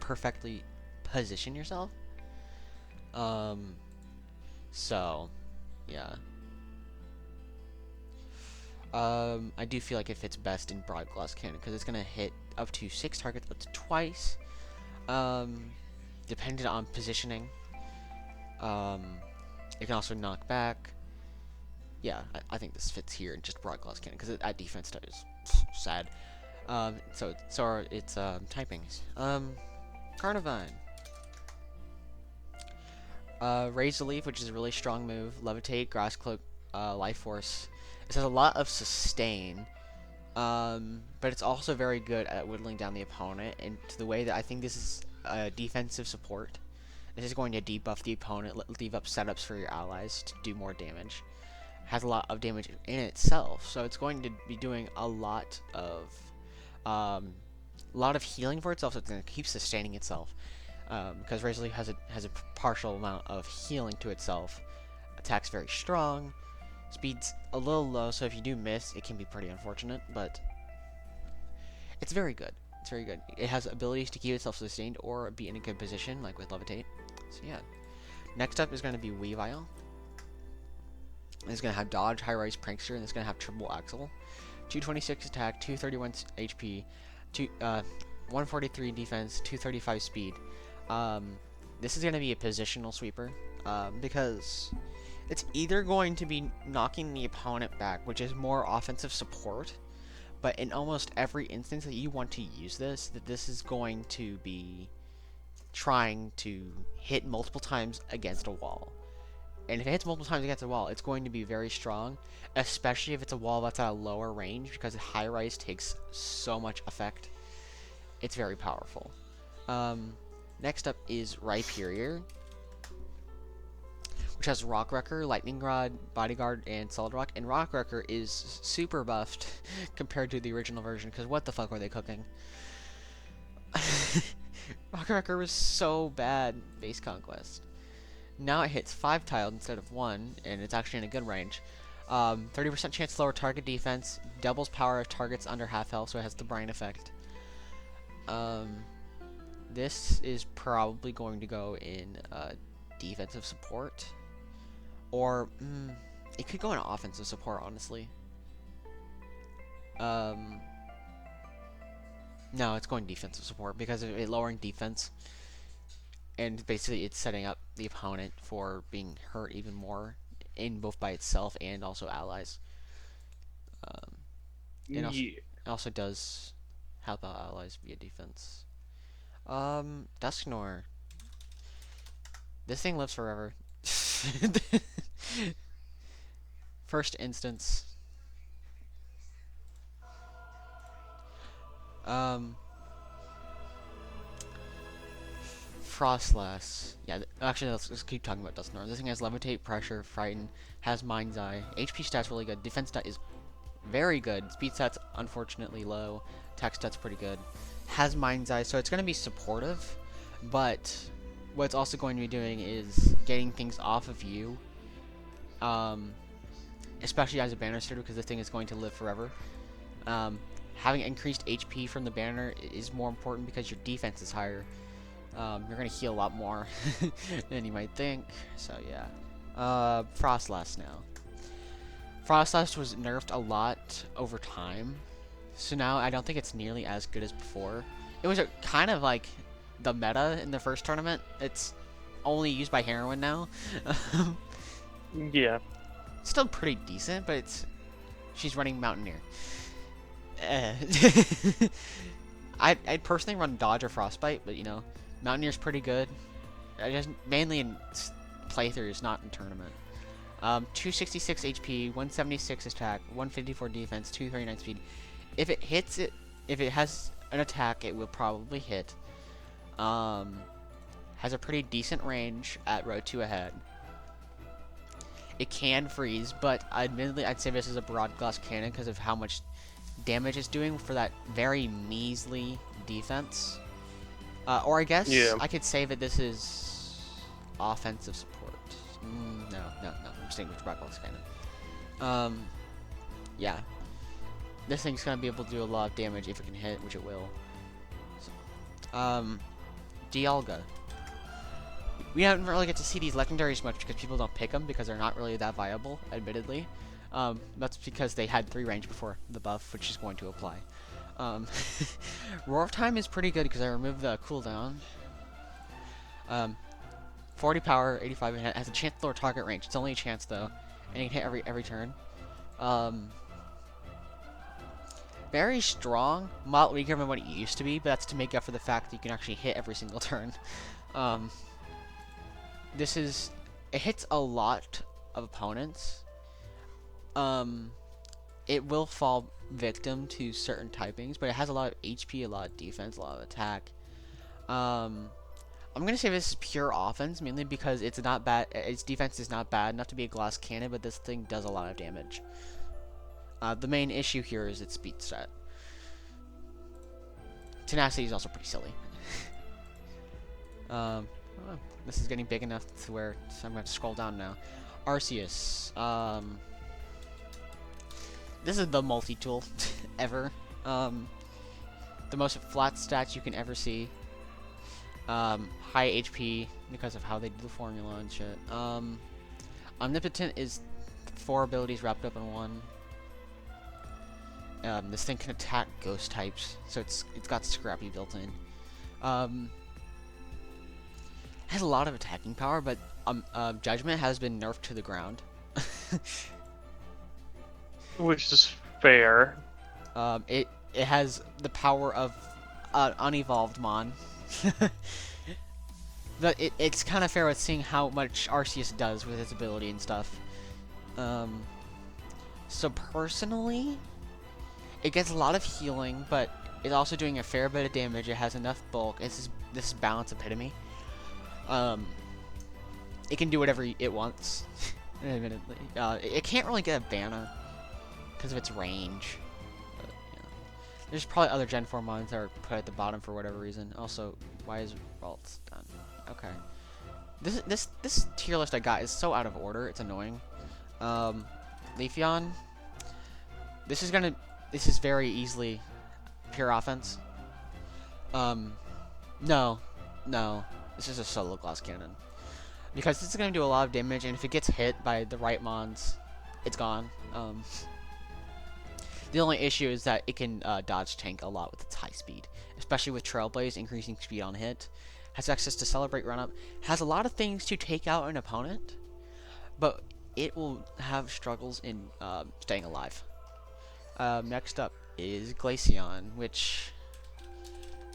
perfectly position yourself. So, yeah. I do feel like it fits best in Broad Glass Cannon because it's gonna hit up to 6 targets up to twice, dependent on positioning. It can also knock back. Yeah, I think this fits here in just Broad Glass Cannon because at defense that is sad. So are its typings. Carnivine. Raise the Leaf, which is a really strong move. Levitate, Grass Cloak, Life Force. It has a lot of sustain, but it's also very good at whittling down the opponent, and to the way that I think this is a defensive support. This is going to debuff the opponent, leave up setups for your allies to do more damage. Has a lot of damage in itself, so it's going to be doing a lot of healing for itself, so it's going to keep sustaining itself. Because RanseiLink has a partial amount of healing to itself. Attack's very strong. Speed's a little low, so if you do miss, it can be pretty unfortunate, but It's very good. It's very good. It has abilities to keep itself sustained or be in a good position, like with Levitate. So yeah. Next up is going to be Weavile. It's going to have Dodge, High Rise, Prankster, and it's going to have Triple Axle. 226 attack, 231 HP, 143 defense, 235 speed. This is going to be a positional sweeper, because it's either going to be knocking the opponent back, which is more offensive support, but in almost every instance that you want to use this, this is going to be trying to hit multiple times against a wall. And if it hits multiple times against a wall, it's going to be very strong, especially if it's a wall that's at a lower range, because high rise takes so much effect. It's very powerful. Next up is Rhyperior, which has Rock Wrecker, Lightning Rod, Bodyguard, and Solid Rock. And Rock Wrecker is super buffed compared to the original version, because what the fuck were they cooking? Rock Wrecker was so bad base Conquest. Now it hits 5 tiled instead of 1, and it's actually in a good range. 30% chance to lower target defense, doubles power of targets under half health, so it has the brain effect. This is probably going to go in defensive support, or it could go in offensive support, honestly. No, it's going defensive support because of it lowering defense. And basically, it's setting up the opponent for being hurt even more, in both by itself and also allies. It also does help out allies via defense. Dusknoir. This thing lives forever. First instance. Frostlass. Yeah, actually, let's keep talking about Dusknoir. This thing has Levitate, Pressure, Frighten, has Mind's Eye. HP stats really good. Defense stat is very good. Speed stats unfortunately low. Attack stats pretty good. Has Mind's Eye, so it's going to be supportive, but what it's also going to be doing is getting things off of you, especially as a banner starter, because this thing is going to live forever. Having increased HP from the banner is more important because your defense is higher. You're going to heal a lot more than you might think, so yeah. Frostlass now. Frostlass was nerfed a lot over time, so now I don't think it's nearly as good as before. It was kind of like the meta in the first tournament. It's only used by Heroine now. Yeah. Still pretty decent, but she's running Mountaineer. I'd personally run Dodge or Frostbite, but you know, Mountaineer's pretty good. Mainly in playthroughs, not in tournament. 266 HP, 176 attack, 154 defense, 239 speed. If it hits it, if it has an attack, it will probably hit. Has a pretty decent range at row 2 ahead. It can freeze, but admittedly, I'd say this is a broad glass cannon because of how much damage it's doing for that very measly defense. Or I guess I could say that this is offensive support. No. I'm staying with broad glass cannon. Yeah. This thing's gonna be able to do a lot of damage if it can hit, which it will. So, Dialga. We haven't really get to see these legendaries much because people don't pick them because they're not really that viable, admittedly. That's because they had 3 range before the buff, which is going to apply. Roar time is pretty good because I removed the cooldown. 40 power, 85 hit, has a chance to lower target range. It's only a chance though, and you can hit every turn. Very strong, a lot weaker than what it used to be, but that's to make up for the fact that you can actually hit every single turn. It hits a lot of opponents. It will fall victim to certain typings, but it has a lot of HP, a lot of defense, a lot of attack. I'm gonna say this is pure offense, mainly because it's not bad. Its defense is not bad enough to be a glass cannon, but this thing does a lot of damage. The main issue here is its speed stat. Tenacity is also pretty silly. This is getting big enough to where, so I'm going to scroll down now. Arceus. This is the multi-tool ever. the most flat stats you can ever see. High HP because of how they do the formula and shit. Omnipotent is 4 abilities wrapped up in one. This thing can attack ghost types, so it's got Scrappy built in. Has a lot of attacking power, but Judgment has been nerfed to the ground. Which is fair. It has the power of unevolved Mon. But it's kind of fair with seeing how much Arceus does with its ability and stuff. So personally, it gets a lot of healing, but it's also doing a fair bit of damage. It has enough bulk. This is balance epitome. It can do whatever it wants. Admittedly, it can't really get a Banna because of its range. But, yeah. There's probably other Gen 4 mons that are put at the bottom for whatever reason. Also, why is Ralts done? Okay. This tier list I got is so out of order. It's annoying. Leafeon. This is very easily pure offense. No. This is a solo glass cannon. Because this is going to do a lot of damage, and if it gets hit by the right mons, it's gone. The only issue is that it can dodge tank a lot with its high speed, especially with Trailblaze, increasing speed on hit. Has access to Celebrate Run Up. Has a lot of things to take out an opponent, but it will have struggles in staying alive. Next up is Glaceon, which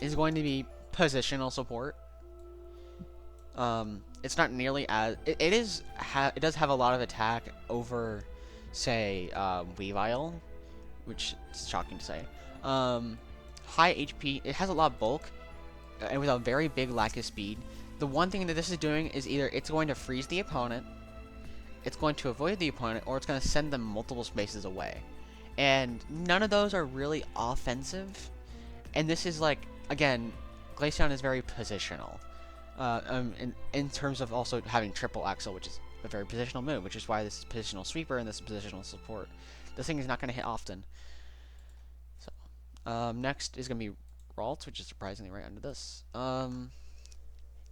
is going to be positional support. It's not nearly as it does have a lot of attack over, say, Weavile, which is shocking to say. High HP. It has a lot of bulk, and with a very big lack of speed. The one thing that this is doing is either it's going to freeze the opponent, it's going to avoid the opponent, or it's going to send them multiple spaces away. And none of those are really offensive. And this is like, again, Glaceon is very positional. In terms of also having triple axle, which is a very positional move, which is why this is positional sweeper and this is positional support. This thing is not going to hit often. So, next is going to be Ralts, which is surprisingly right under this.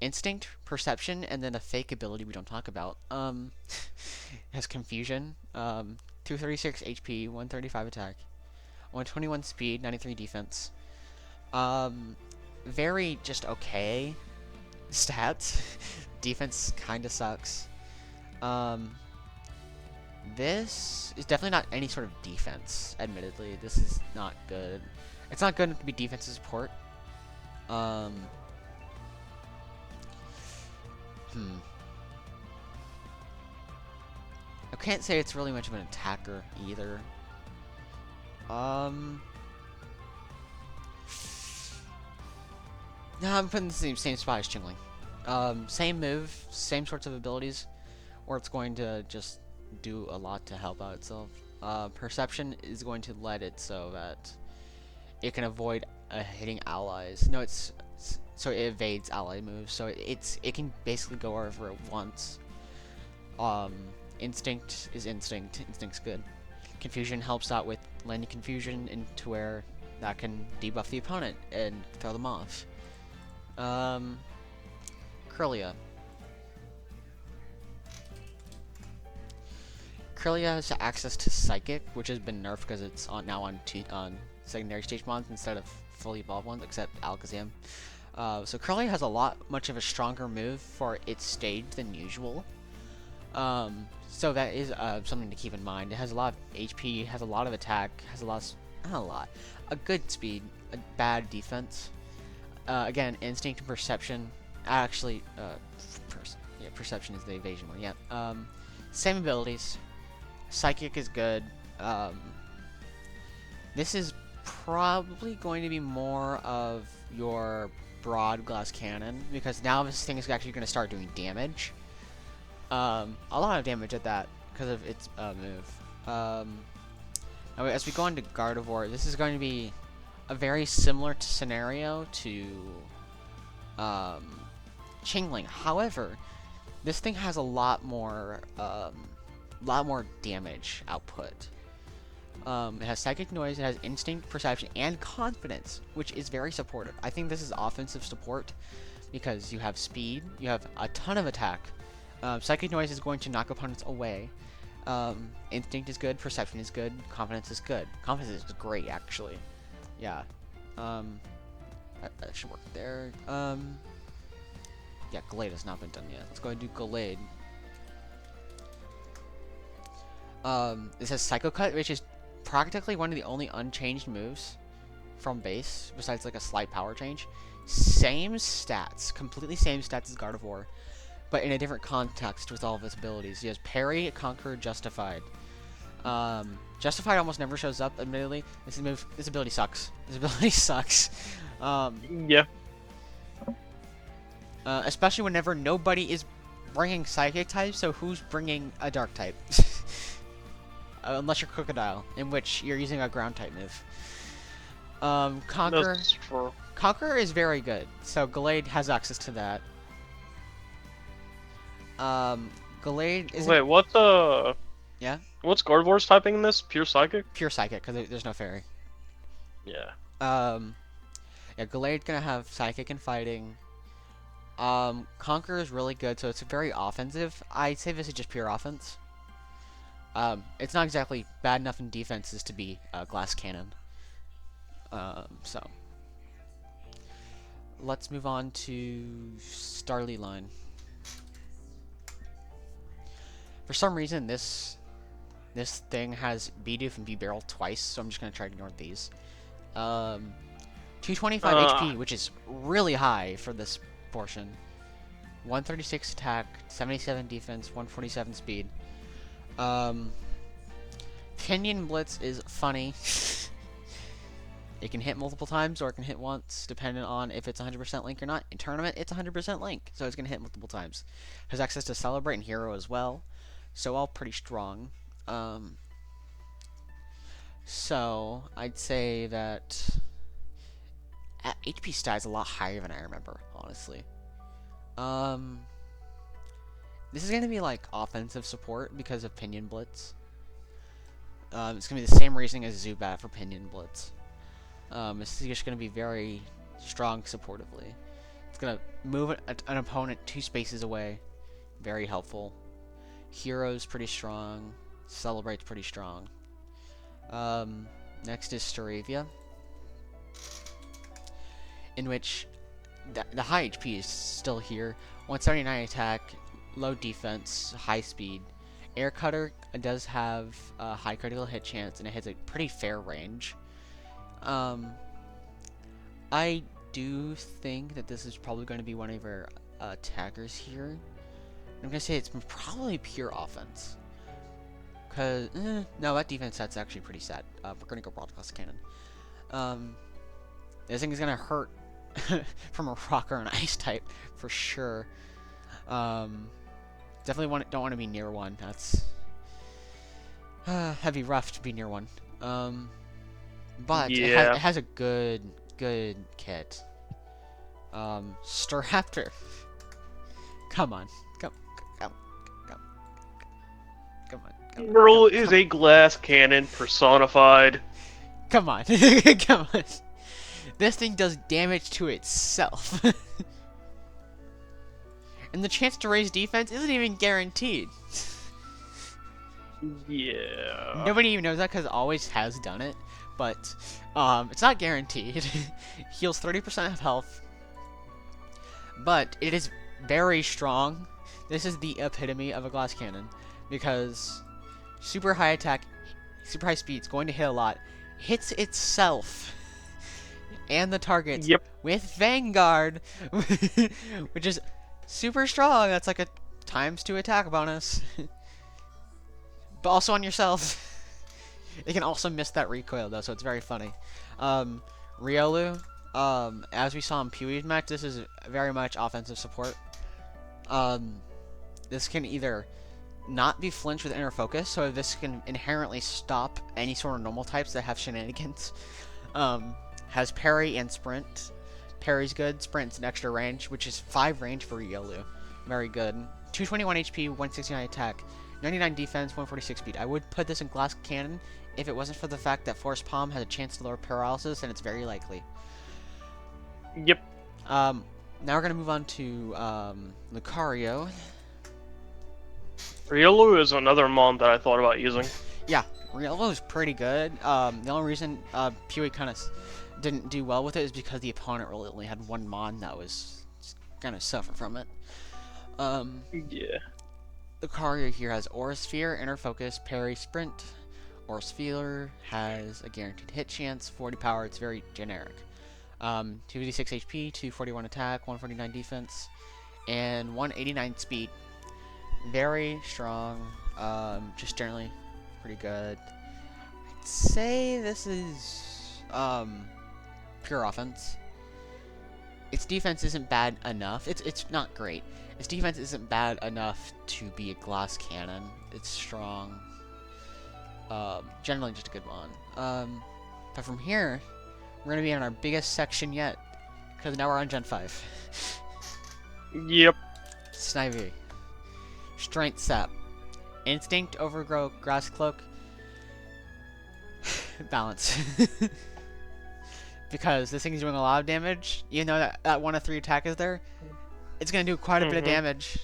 Instinct, Perception, and then a fake ability we don't talk about. Has Confusion, 236 HP, 135 attack, 121 speed, 93 defense. Very just okay stats. Defense kinda sucks. This is definitely not any sort of defense, admittedly. This is not good. It's not good to be defensive support. I can't say it's really much of an attacker either. No, I'm putting the same spot as Chingling. Same move, same sorts of abilities, or it's going to just do a lot to help out itself. Perception is going to let it so that it can avoid hitting allies. No, so it evades ally moves. So it can basically go wherever it wants. Instinct is instinct. Instinct's good. Confusion helps out with landing confusion into where that can debuff the opponent and throw them off. Kirlia. Kirlia has access to Psychic, which has been nerfed because it's now on secondary stage mons instead of fully evolved ones, except Alakazam. So Kirlia has much of a stronger move for its stage than usual. So that is something to keep in mind. It has a lot of HP, has a lot of attack, has a good speed, a bad defense. Again, Instinct and Perception. Actually, Perception is the evasion one. Yeah. Same abilities. Psychic is good. This is probably going to be more of your broad glass cannon, because now this thing is actually going to start doing damage. A lot of damage at that because of its move. As we go into Gardevoir, this is going to be a very similar scenario to Chingling. However, this thing has a lot more damage output. It has Psychic Noise, it has Instinct, Perception, and Confidence, which is very supportive. I think this is offensive support because you have speed, you have a ton of attack. Psychic Noise is going to knock opponents away. Instinct is good, Perception is good, Confidence is good. Confidence is great, actually. Yeah. That should work there. Yeah, Gallade has not been done yet. Let's go and do Gallade. This has Psycho Cut, which is practically one of the only unchanged moves from base, besides like a slight power change. Same stats, completely same stats as Gardevoir, but in a different context with all of its abilities. He has Parry, Conquer, Justified. Justified almost never shows up, admittedly. This ability sucks. This ability sucks. Yeah. Especially whenever nobody is bringing Psychic type, so who's bringing a Dark type? Unless you're Crocodile, in which you're using a ground type move. Conquer. That's true. Conquer is very good, so Gallade has access to that. Gallade is Wait, Yeah? what's Gardevoir's typing in this? Pure Psychic? Pure Psychic, because there's no Fairy. Yeah. Yeah, Gallade's gonna have Psychic and Fighting. Conquer is really good, so it's very offensive. I'd say this is just pure offense. It's not exactly bad enough in defenses to be a Glass Cannon. So let's move on to Starly line. For some reason, this thing has Bidoof and B-Barrel twice, so I'm just gonna try to ignore these. 225 HP, which is really high for this portion. 136 attack, 77 defense, 147 speed. Pinion Blitz is funny. It can hit multiple times or it can hit once, depending on if it's 100% Link or not. In tournament, it's 100% Link, so it's going to hit multiple times. Has access to Celebrate and Hero as well, so all pretty strong. So I'd say that HP stat is a lot higher than I remember, honestly. This is going to be like offensive support because of Pinion Blitz. It's going to be the same reasoning as Zubat for Pinion Blitz. This is just going to be very strong supportively. It's going to move an opponent 2 spaces away. Very helpful. Hero's pretty strong. Celebrate's pretty strong. Next is Staravia, in which the high HP is still here. 179 attack, low defense, high speed. Air Cutter does have a high critical hit chance, and it has a pretty fair range. I do think that this is probably going to be one of our attackers here. I'm going to say it's probably pure offense. Because, no, that defense set's actually pretty sad. We're going to go Broadcast Cannon. This thing is going to hurt from a rock or an ice type, for sure. Definitely don't want to be near one. That's that'd be rough to be near one. But Yeah. it has a good kit. Staraptor. Come on. Come on. Whirl is a glass cannon personified. Come on. Come on. This thing does damage to itself. And the chance to raise defense isn't even guaranteed. Yeah. Nobody even knows that because it always has done it. But it's not guaranteed. Heals 30% of health. But it is very strong. This is the epitome of a glass cannon. Because super high attack, super high speed, it's going to hit a lot. Hits itself. And the targets. Yep. With Vanguard. Which is super strong. That's like a ×2 attack bonus. But also on yourself. It can also miss that recoil though, so it's very funny. Riolu, as we saw in Pewie's match, this is very much offensive support. This can either not be flinched with inner focus, so this can inherently stop any sort of normal types that have shenanigans. Has parry and sprint. Parry's good, sprint's an extra range, which is 5 range for Riolu. Very good. 221 HP, 169 attack, 99 defense, 146 speed. I would put this in Glass Cannon if it wasn't for the fact that Force Palm has a chance to lower paralysis, and it's very likely. Yep. Now we're gonna move on to Lucario. Riolu is another mon that I thought about using. Yeah, Riolu is pretty good. The only reason Pewee kind of didn't do well with it is because the opponent really only had one mon that was gonna suffer from it. Yeah. Lucario here has Aura Sphere, Inner Focus, Parry, Sprint. Aura Sphere has a guaranteed hit chance, 40 power, it's very generic. 256 HP, 241 attack, 149 defense, and 189 speed. Very strong, just generally pretty good. I'd say this is pure offense. Its defense isn't bad enough. It's not great. Its defense isn't bad enough to be a glass cannon. It's strong. Generally just a good one. But from here, we're gonna be in our biggest section yet, because now we're on Gen 5. Yep. Snivy. Strength Sap. Instinct, Overgrow, Grass Cloak. Balance. Because this thing is doing a lot of damage, even though that 1 of 3 attack is there, it's gonna do quite a bit of damage.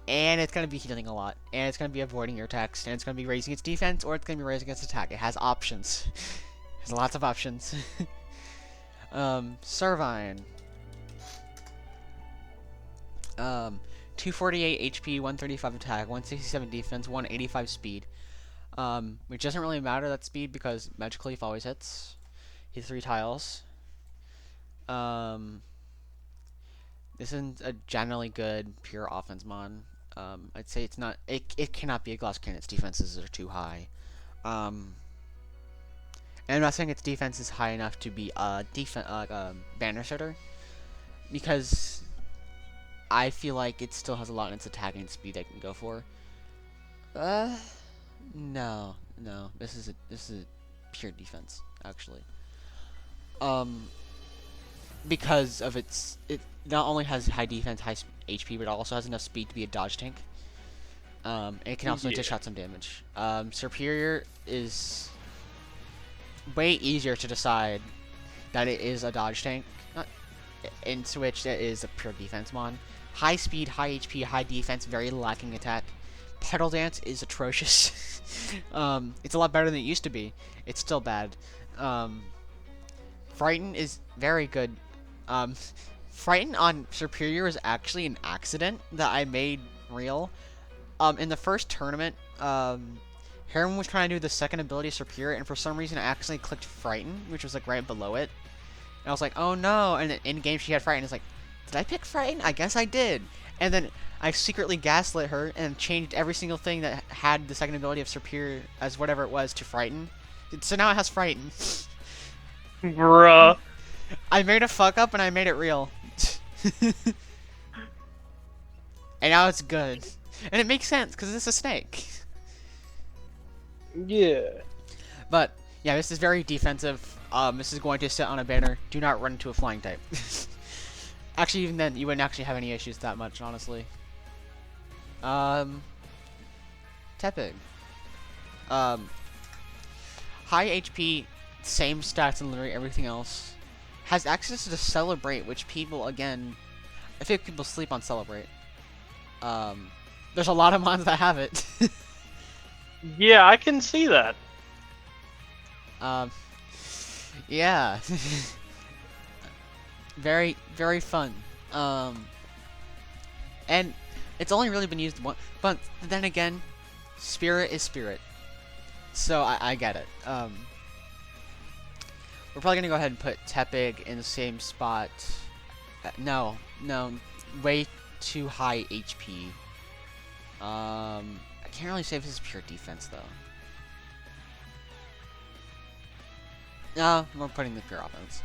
And it's gonna be healing a lot. And it's gonna be avoiding your attacks. And it's gonna be raising its defense, or it's gonna be raising its attack. It has options. There's lots of options. Servine. 248 HP, 135 attack, 167 defense, 185 speed. Which doesn't really matter, that speed, because Magic Leaf always hits. He's 3 tiles. This is a generally good pure offense mon. I'd say it's not. It cannot be a glass cannon. Its defenses are too high. And I'm not saying its defense is high enough to be a banner setter, because I feel like it still has a lot in its attacking speed I can go for. No. This is a pure defense, actually. Because of it not only has high defense, high HP, but it also has enough speed to be a dodge tank. It can also dish out some damage. Superior is way easier to decide that it is a dodge tank, in Switch it is a pure defense mon. High speed, high HP, high defense, very lacking attack. Pedal Dance is atrocious. It's a lot better than it used to be. It's still bad. Frighten is very good. Frighten on Superior is actually an accident that I made real. In the first tournament, Heron was trying to do the second ability of Superior, and for some reason I accidentally clicked Frighten, which was like right below it. And I was like, oh no, and then in game she had Frighten. It's like, did I pick Frighten? I guess I did. And then I secretly gaslit her and changed every single thing that had the second ability of Superior as whatever it was to Frighten. So now it has Frighten. Bruh. I made a fuck up and I made it real. And now it's good. And it makes sense because it's a snake. Yeah. But yeah, this is very defensive. This is going to sit on a banner. Do not run into a flying type. Actually, even then, you wouldn't actually have any issues that much, honestly. Tepig. High HP, same stats and literally everything else. Has access to Celebrate, which people, again, I think people sleep on Celebrate. There's a lot of mons that have it. Yeah, I can see that. Yeah. Very, very fun. And it's only really been used once, but then again, Spirit is Spirit. So I get it. We're probably gonna go ahead and put Tepig in the same spot. No, way too high HP. I can't really say if this is pure defense though. No, we're putting the pure offense.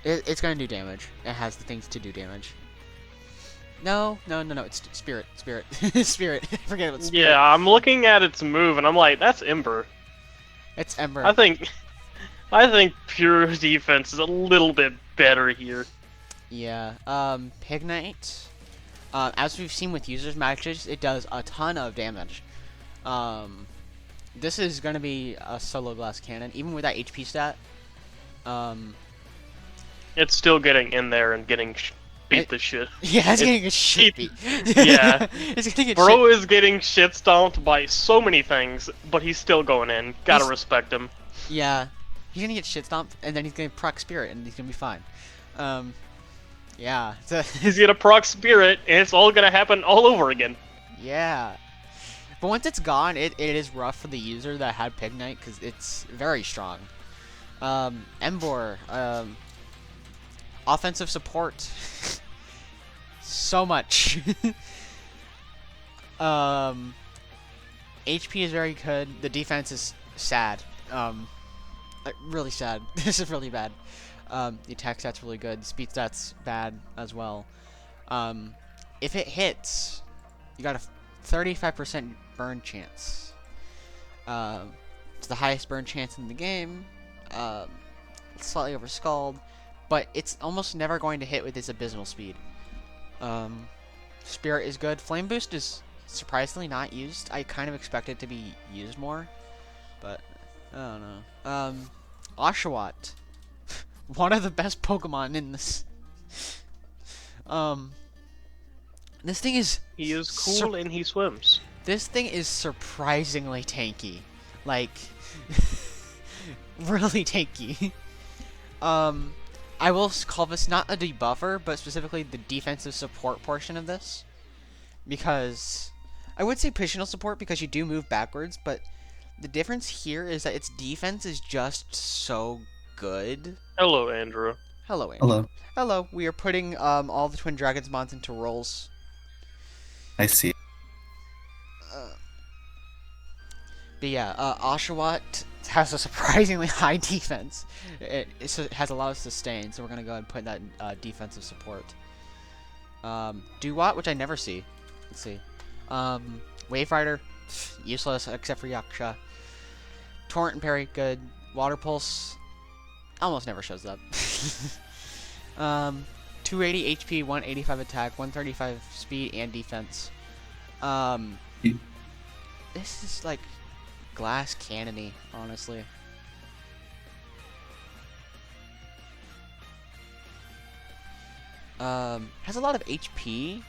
It's gonna do damage. It has the things to do damage. No, it's Spirit. Spirit. Forget about Spirit. Yeah, I'm looking at its move and I'm like, that's Ember. It's Ember. I think pure defense is a little bit better here. Yeah. Pignite. As we've seen with users matches, it does a ton of damage. this is gonna be a solo glass cannon, even with that HP stat. It's still getting in there and getting beat the shit. Yeah, it's getting a shit beat. Yeah. It's getting a Bro shit. is getting shit stomped by so many things, but he's still going in. Gotta He's- respect him. Yeah, he's gonna get shit stomped, and then he's gonna proc spirit, and he's gonna be fine. Yeah. He's gonna proc spirit, and it's all gonna happen all over again. Yeah. But once it's gone, it is rough for the user that had Pig Knight, because it's very strong. Embor, offensive support. So much. HP is very good. The defense is sad. Like, really sad. This is really bad. The attack stat's really good. The speed stat's bad as well. If it hits, you got a 35% burn chance. It's the highest burn chance in the game. It's slightly over Scald, but it's almost never going to hit with its abysmal speed. Spirit is good. Flame Boost is surprisingly not used. I kind of expect it to be used more, but I don't know. Oshawott, one of the best Pokemon in this. This thing is. He is cool and he swims. This thing is surprisingly tanky. Like, really tanky. I will call this not a debuffer, but specifically the defensive support portion of this. Because, I would say positional support because you do move backwards, but the difference here is that its defense is just so good. Hello, Andrew. Hello, Andrew. Hello. Hello, we are putting all the Twin Dragons mods into roles. I see. But yeah, Oshawott has a surprisingly high defense. It has a lot of sustain, so we're gonna go ahead and put that in defensive support. Duwat, which I never see. Let's see. Wave Rider, useless except for Yaksha. Torrent and Parry, good. Water Pulse, almost never shows up. 280 HP, 185 attack, 135 speed and defense. This is like glass cannony, honestly. Has a lot of HP.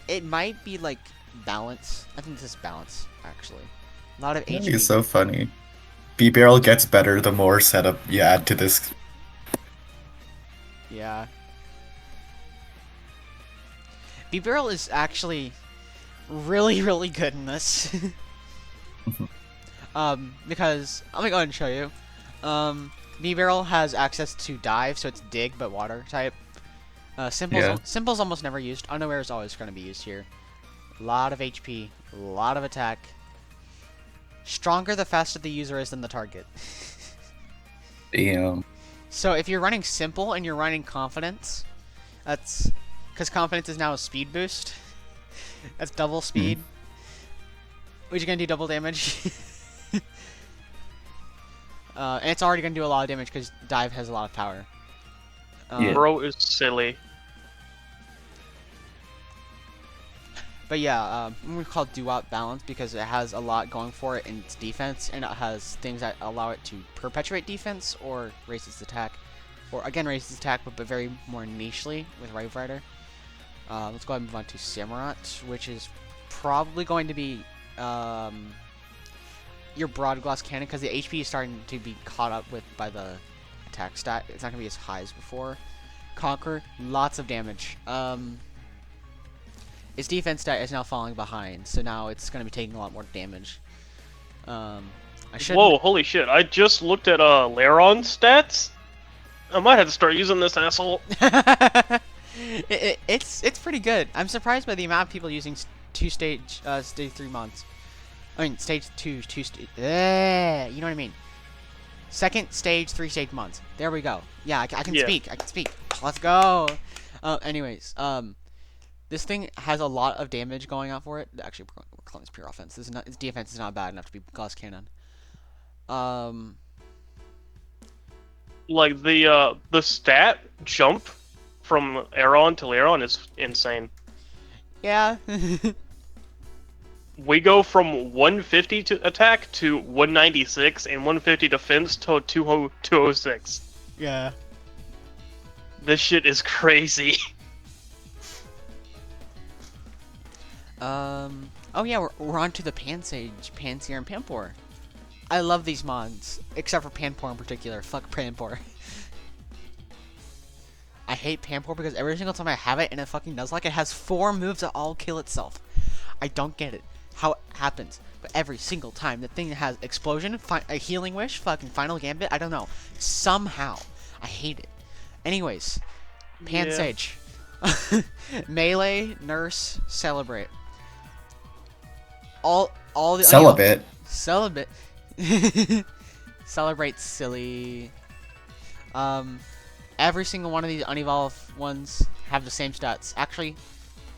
It might be like balance. I think this is balance, actually. A lot of I think HP. it's so funny. B-Barrel gets better the more setup you add to this. Yeah. B-Barrel is actually really, really good in this. Because I'm gonna go ahead and show you. B-Barrel has access to dive, so it's dig but water type. Simple's almost never used. Unaware is always gonna be used here. A lot of HP, a lot of attack. Stronger the faster the user is than the target. Damn. So if you're running simple and you're running confidence, that's because confidence is now a speed boost. That's double speed. Which is gonna do double damage. And it's already gonna do a lot of damage because dive has a lot of power. Yeah. Bro is silly. But yeah, we call it Duwat Balance because it has a lot going for it in its defense, and it has things that allow it to perpetuate defense or raise its attack, or again raise its attack, but very more nichely with Wave Rider. Let's go ahead and move on to Samurott, which is probably going to be your Broad Glass Cannon because the HP is starting to be caught up with by the attack stat. It's not going to be as high as before. Conquer, lots of damage. Its defense stat is now falling behind, so now it's going to be taking a lot more damage. Whoa, holy shit. I just looked at Laron's stats. I might have to start using this asshole. It's pretty good. I'm surprised by the amount of people using stage 3 mods. I mean, stage 2, you know what I mean. Second stage, 3 stage mods. There we go. Yeah, I can speak. I can speak. Let's go. Anyways, this thing has a lot of damage going out for it. Actually, we're calling this pure offense. Its defense is not bad enough to be glass cannon. Like the stat jump from Aeron to Laron is insane. Yeah. we go from 150 to attack to 196 and 150 defense to 206. Yeah. This shit is crazy. Oh yeah, we're on to the Pansage, Panseer, and Panpour. I love these mods, except for Panpour in particular. Fuck Panpour. I hate Panpour because every single time I have it and it fucking does like it has 4 moves that all kill itself. I don't get it. How it happens. But every single time the thing has Explosion, a Healing Wish, fucking Final Gambit, I don't know. Somehow. I hate it. Anyways, Pansage. Yeah. Melee, Nurse, Celebrate. All the Celibate. Celibate. Celebrate silly. Every single one of these unevolved ones have the same stats. Actually,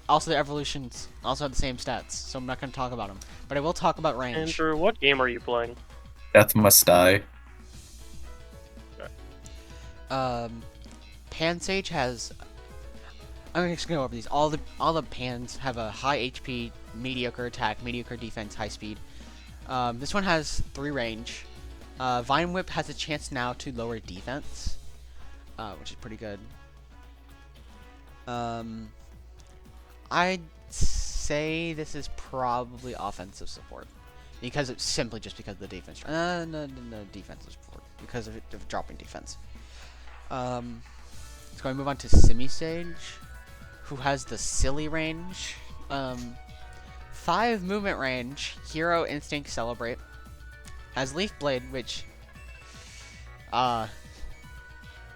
also the evolutions also have the same stats, so I'm not going to talk about them. But I will talk about range. Andrew, what game are you playing? Death Must Die. Pansage has... I'm just going to go over these. All the Pans have a high HP, mediocre attack, mediocre defense, high speed. This one has 3 range. Vine Whip has a chance now to lower defense, which is pretty good. I'd say this is probably offensive support, because it's simply just because of the defense. No, defensive support because of dropping defense. Let's go and move on to Simisage, who has the silly range. 5 movement range, Hero, Instinct, Celebrate. Has Leaf Blade, which,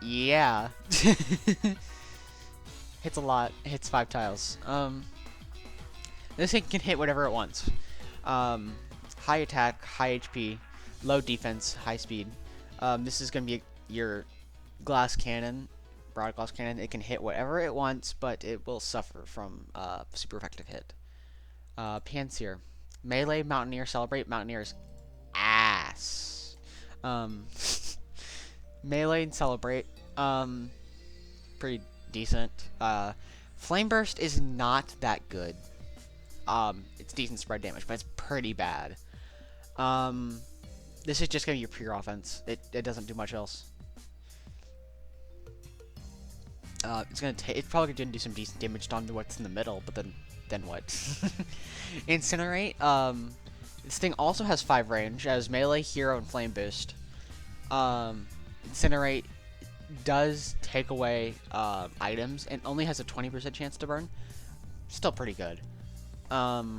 yeah. Hits a lot, hits 5 tiles. This thing can hit whatever it wants. High attack, high HP, low defense, high speed. This is going to be your glass cannon, broad glass cannon. It can hit whatever it wants, but it will suffer from super effective hit. Panseer, Melee, Mountaineer, Celebrate. Mountaineer's ass. Melee and Celebrate, pretty decent. Flame Burst is not that good. It's decent spread damage, but it's pretty bad. This is just gonna be your pure offense. It doesn't do much else. It's probably gonna do some decent damage down to what's in the middle, but then what? Incinerate. This thing also has 5 range as Melee, Hero, and Flame Boost. Incinerate does take away items and only has a 20% chance to burn. Still pretty good. I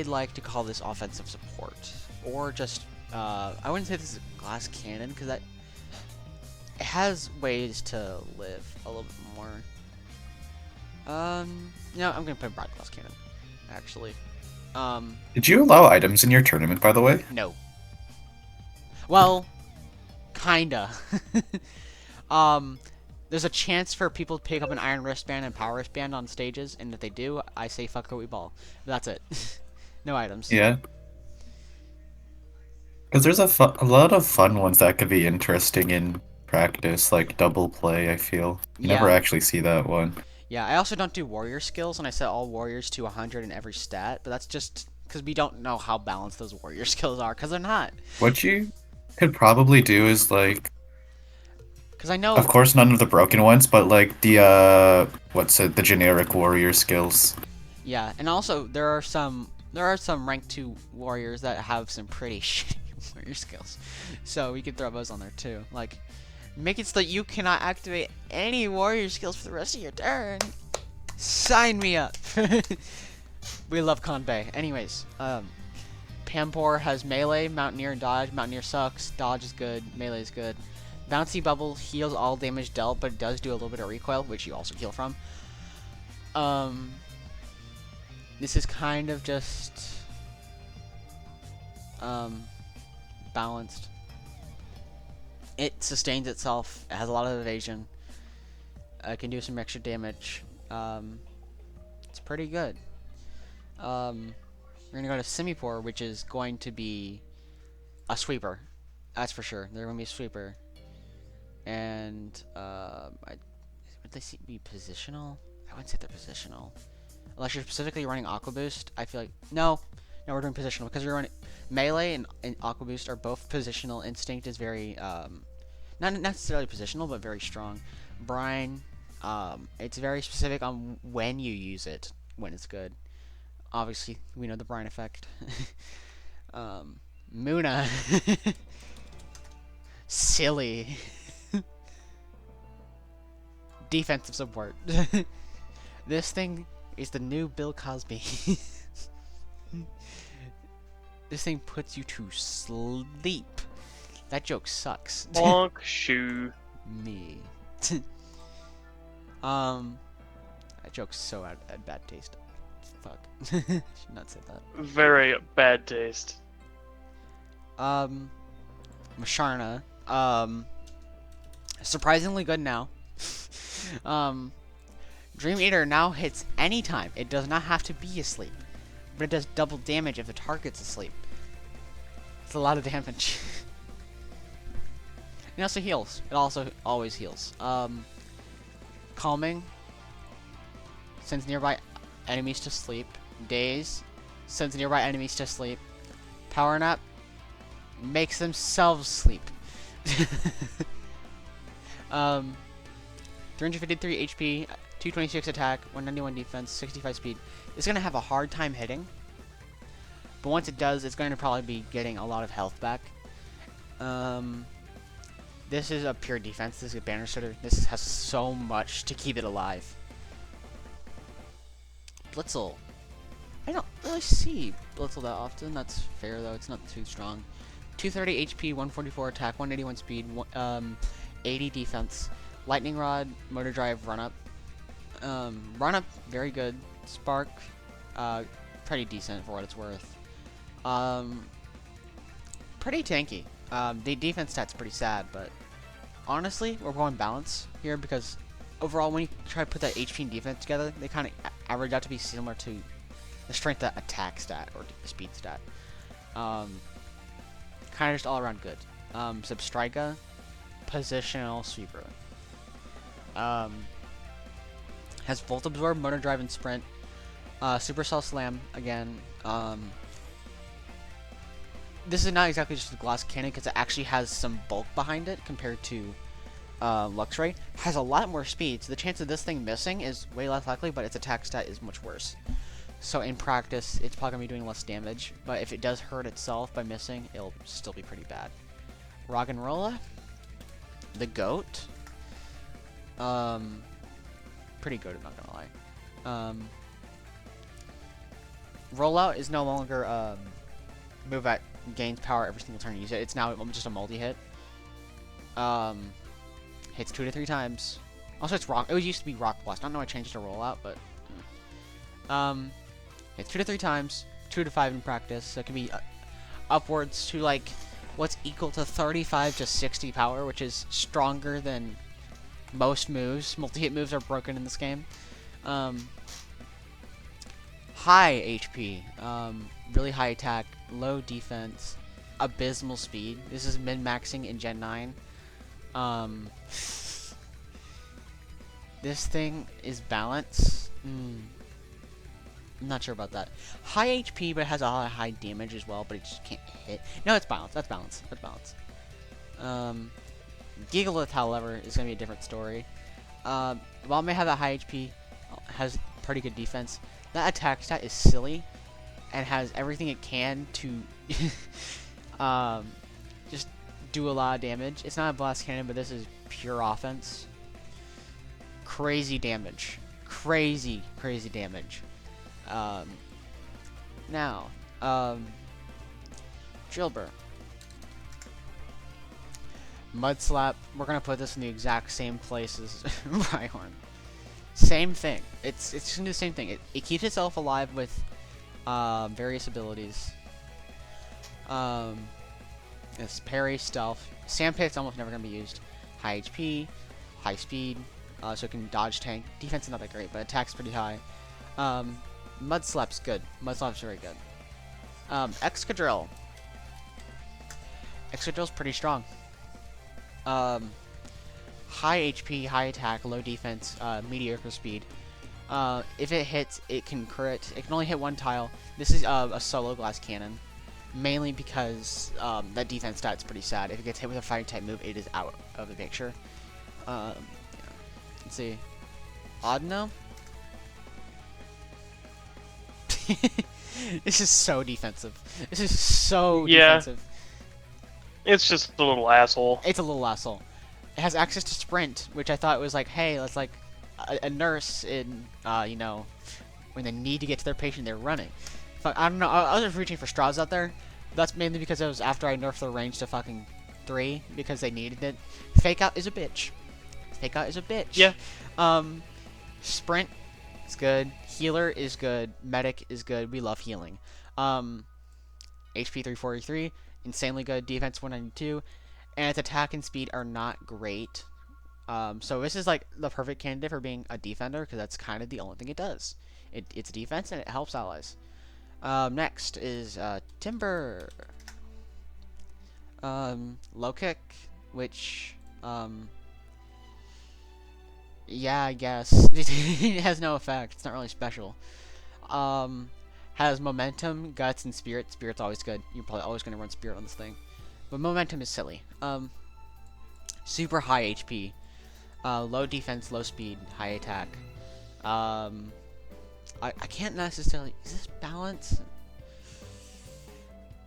like to call this offensive support, or just I wouldn't say this is a glass cannon because it has ways to live a little bit more. No, I'm gonna put broad glass cannon, actually. Did you allow items in your tournament, by the way? No. Well, kinda. There's a chance for people to pick up an iron wristband and power wristband on stages, and if they do, I say fuck we ball. But that's it. No items. Yeah. Because there's a lot of fun ones that could be interesting in practice, like double play, I feel. You never actually see that one. Yeah, I also don't do warrior skills, and I set all warriors to 100 in every stat, but that's just because we don't know how balanced those warrior skills are, because they're not. What you could probably do is, like... Because I know... Of course, none of the broken ones, but, like, the, the generic warrior skills. Yeah, and also, there are some rank 2 warriors that have some pretty shitty warrior skills. So, we could throw those on there, too. Like... Make it so that you cannot activate any warrior skills for the rest of your turn. Sign me up. We love Conbay. Anyways, Panpour has Melee, Mountaineer, and Dodge. Mountaineer sucks. Dodge is good. Melee is good. Bouncy Bubble heals all damage dealt, but it does do a little bit of recoil, which you also heal from. This is kind of just balanced. It sustains itself, it has a lot of evasion, it can do some extra damage, it's pretty good. We're gonna go to Simipour, which is going to be a sweeper, that's for sure. They're gonna be a sweeper. And, would they be positional? I wouldn't say they're positional. Unless you're specifically running Aqua Boost, I feel like no, we're doing positional because you're running melee and Aqua Boost are both positional. Instinct is very not necessarily positional, but very strong. Brine, it's very specific on when you use it, when it's good. Obviously, we know the brine effect. Muna, silly. Defensive support. This thing is the new Bill Cosby. This thing puts you to sleep. That joke sucks. Bonk shoe. Me. That joke's so at bad taste. Fuck. Should not say that. Very bad taste. Masharna. Surprisingly good now. Dream Eater now hits anytime. It does not have to be asleep. But it does double damage if the target's asleep. It's a lot of damage. It also heals. It also always heals. Calming. Sends nearby enemies to sleep. Daze. Sends nearby enemies to sleep. Power Nap. Makes themselves sleep. 353 HP, 226 attack, 191 defense, 65 speed. It's going to have a hard time hitting. But once it does, it's going to probably be getting a lot of health back. This is a pure defense. This is a banner sitter. This has so much to keep it alive. Blitzel. I don't really see Blitzel that often. That's fair, though. It's not too strong. 230 HP, 144 attack, 181 speed, 80 defense. Lightning Rod, Motor Drive, Run Up. Run Up, very good. Spark, pretty decent for what it's worth. Pretty tanky. The defense stat's pretty sad, but honestly, we're going balance here because overall, when you try to put that HP and defense together, they kind of average out to be similar to the strength attack stat or the speed stat. Kind of just all around good. Substrika, positional sweeper. Has Volt Absorb, Motor Drive, and Sprint. Supercell Slam again. This is not exactly just a glass cannon because it actually has some bulk behind it compared to Luxray. Has a lot more speed, so the chance of this thing missing is way less likely, but its attack stat is much worse. So in practice, it's probably going to be doing less damage, but if it does hurt itself by missing, it'll still be pretty bad. Roggenrola, the GOAT. Pretty good, I'm not gonna lie. Rollout is no longer move that gains power every single turn you use it. It's now just a multi-hit. Hits 2 to 3 times. Also, it's rock. It used to be Rock Blast. I don't know. I changed it to Rollout, but hits 2 to 3 times. 2 to 5 in practice. So it can be upwards to like what's equal to 35 to 60 power, which is stronger than most moves. Multi-hit moves are broken in this game. High HP, really high attack, low defense, abysmal speed. This is min-maxing in Gen 9. This thing is balance. I'm not sure about that. High HP, but it has a lot of high damage as well, but it just can't hit. No, it's balance. That's balance. That's balance. Gigalith, however, is going to be a different story. While it may have a high HP, has pretty good defense. That attack stat is silly and has everything it can to just do a lot of damage. It's not a blast cannon, but this is pure offense. Crazy damage. Crazy damage. Now, Drilbur. Mud Slap. We're gonna put this in the exact same place as Rhyhorn. Same thing. It's gonna do the same thing. It keeps itself alive with various abilities. It's parry, stealth. Sandpit's almost never gonna be used. High HP, high speed, so it can dodge tank. Defense is not that great, but attack's pretty high. Mud Slap's good. Mud Slap's very good. Excadrill. Excadrill's pretty strong. High HP, high attack, low defense, mediocre speed. If it hits, it can crit. It can only hit one tile. This is a solo glass cannon, mainly because that defense stat's pretty sad. If it gets hit with a fighting type move, it is out of the picture. Yeah. Let's see. Audino? This is so defensive. This is so defensive. It's just a little asshole. It's a little asshole. It has access to sprint, which I thought was like, hey, that's like a nurse in, you know, when they need to get to their patient, they're running. Fuck, I don't know. I was just reaching for straws out there. That's mainly because it was after I nerfed the range to fucking 3 because they needed it. Fake out is a bitch. Fake out is a bitch. Yeah. Sprint is good. Healer is good. Medic is good. We love healing. HP 343, insanely good. Defense 192, and its attack and speed are not great. So this is like the perfect candidate for being a defender because that's kind of the only thing it does. It's defense and it helps allies. Next is Timber. Low kick, which yeah, I guess it has no effect. It's not really special. Has momentum, guts, and spirit. Spirit's always good. You're probably always gonna run spirit on this thing, but momentum is silly. Super high HP, low defense, low speed, high attack. I can't necessarily. Is this balance?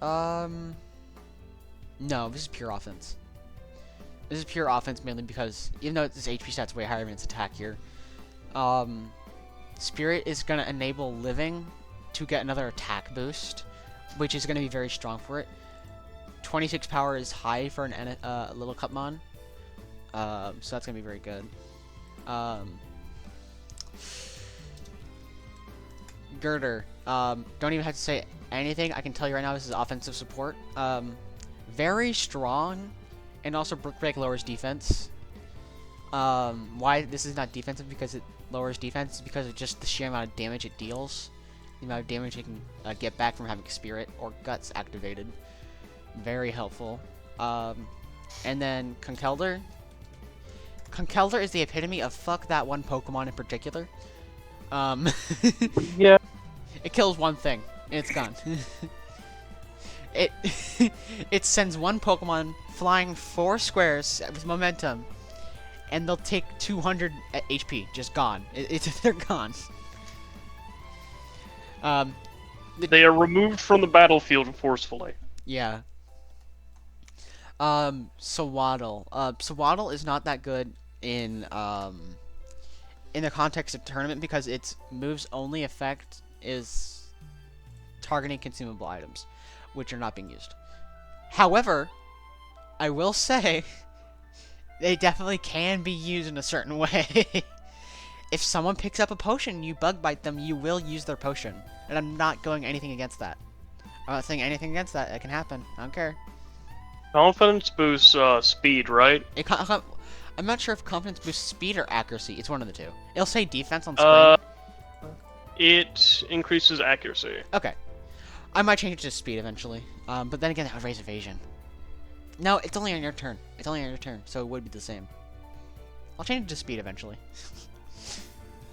No, this is pure offense. This is pure offense mainly because even though this HP stat's way higher than its attack here, Spirit is gonna enable Living to get another attack boost, which is gonna be very strong for it. 26 power is high for an little Cutmon, so that's gonna be very good. Girder, don't even have to say anything. I can tell you right now, this is offensive support. Very strong, and also Brick Break lowers defense. Why this is not defensive because it lowers defense is because of just the sheer amount of damage it deals. The amount of damage it can get back from having Spirit or Guts activated. Very helpful. And then Conkeldurr. Conkeldurr is the epitome of fuck that one Pokemon in particular. Yeah. It kills one thing, and it's gone. It sends one Pokemon flying 4 squares with momentum, and they'll take 200 HP, just gone. They're gone. They are removed from the battlefield forcefully. Yeah. Sawaddle. Sawaddle is not that good in the context of tournament because its moves only effect is targeting consumable items, which are not being used. However, I will say they definitely can be used in a certain way. If someone picks up a potion, you bug bite them, you will use their potion. And I'm not going anything against that. I'm not saying anything against that. It can happen. I don't care. Confidence boosts speed, right? I'm not sure if confidence boosts speed or accuracy. It's one of the two. It'll say defense on screen. It increases accuracy. Okay. I might change it to speed eventually. But then again, that would raise evasion. No, it's only on your turn. It's only on your turn, so it would be the same. I'll change it to speed eventually.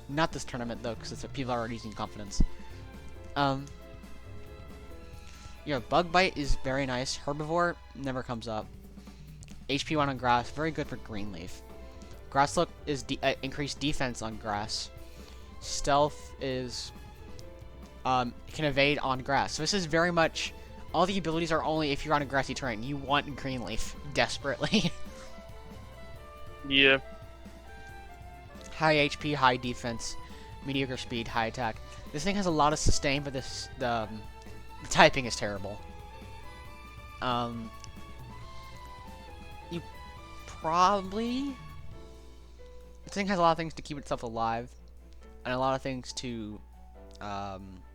Not this tournament, though, because people are already using confidence. Bug Bite is very nice. Herbivore never comes up. HP 1 on grass, very good for Greenleaf. Grass Look is increased defense on grass. Stealth is can evade on grass. So this is very much all the abilities are only if you're on a grassy terrain. You want Greenleaf desperately. Yeah. High HP, high defense, mediocre speed, high attack. This thing has a lot of sustain, but the typing is terrible. You probably... This thing has a lot of things to keep itself alive, and a lot of things to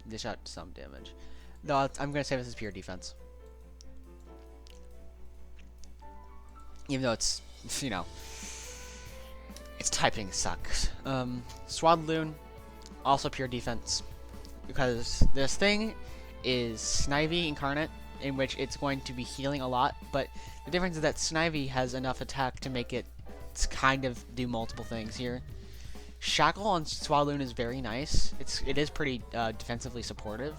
dish out some damage. No, I'm gonna say this is pure defense. Even though it's, you know, its typing sucks. Swadloon, also pure defense. Because this thing is Snivy incarnate, in which it's going to be healing a lot, but the difference is that Snivy has enough attack to make it kind of do multiple things here. Shackle on Swaloon is very nice. It is pretty defensively supportive,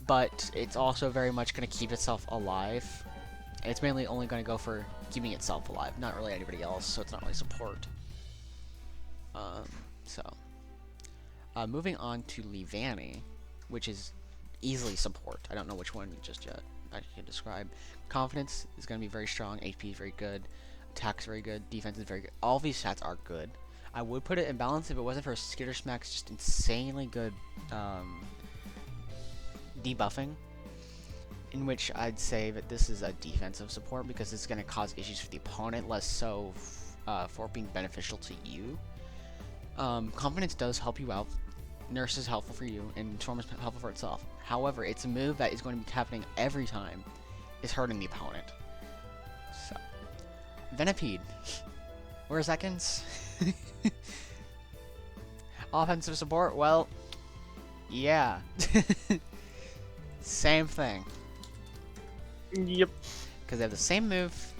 but it's also very much going to keep itself alive. And it's mainly only going to go for keeping itself alive, not really anybody else, so it's not really support. Moving on to Levani, which is easily support. I don't know which one just yet I can describe. Confidence is going to be very strong, HP is very good, attack is very good, defense is very good. All these stats are good. I would put it in balance if it wasn't for Skitter Smack's just insanely good debuffing, in which I'd say that this is a defensive support because it's going to cause issues for the opponent, less so for being beneficial to you. Confidence does help you out. Nurse is helpful for you, and Storm is helpful for itself. However, it's a move that is going to be happening every time. Is hurting the opponent. So, Venipede. Where's seconds? Offensive support? Well, yeah. Same thing. Yep. Because they have the same move.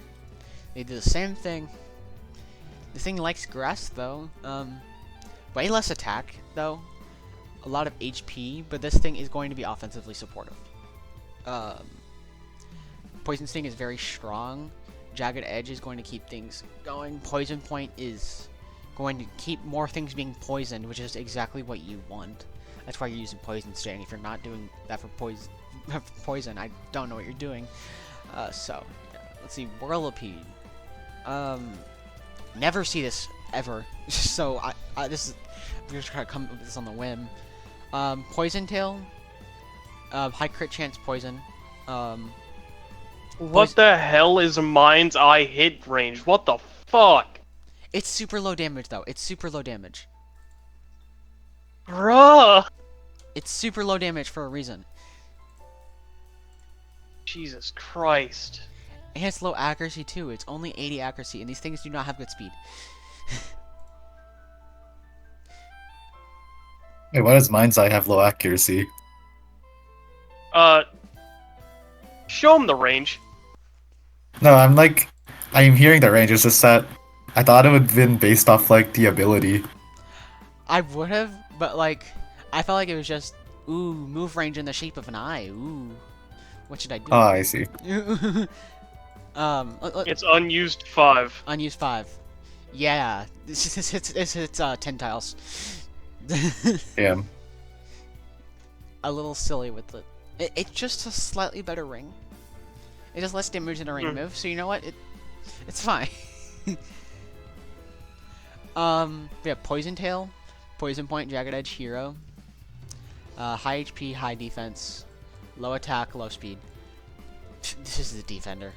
They do the same thing. The thing likes grass, though. Way less attack, though. A lot of HP, but this thing is going to be offensively supportive. Poison Sting is very strong. Jagged Edge is going to keep things going. Poison Point is going to keep more things being poisoned, which is exactly what you want. That's why you're using Poison Sting. If you're not doing that for poison, I don't know what you're doing. Let's see, Whirlipede. Never see this ever. So we're just gonna come up with this on the whim. Poison Tail. High crit chance poison. What the hell is Mind's Eye hit range? What the fuck? It's super low damage though. It's super low damage. Bruh! It's super low damage for a reason. Jesus Christ. And it's low accuracy too. It's only 80 accuracy, and these things do not have good speed. Wait, why does Mind's Eye have low accuracy? Show him the range. No, I'm hearing the range. It's just that I thought it would have been based off, like, the ability. I would have, but like, I felt like it was just, ooh, move range in the shape of an eye. Ooh, what should I do? Oh, I see. It's unused 5. Unused 5. Yeah, it's 10 tiles. Damn. A little silly with it. It's just a slightly better ring. It does less damage than a ring move, so you know what? It's fine. We have Poison Tail, Poison Point, Jagged Edge, Hero. High HP, high defense, low attack, low speed. This is the defender.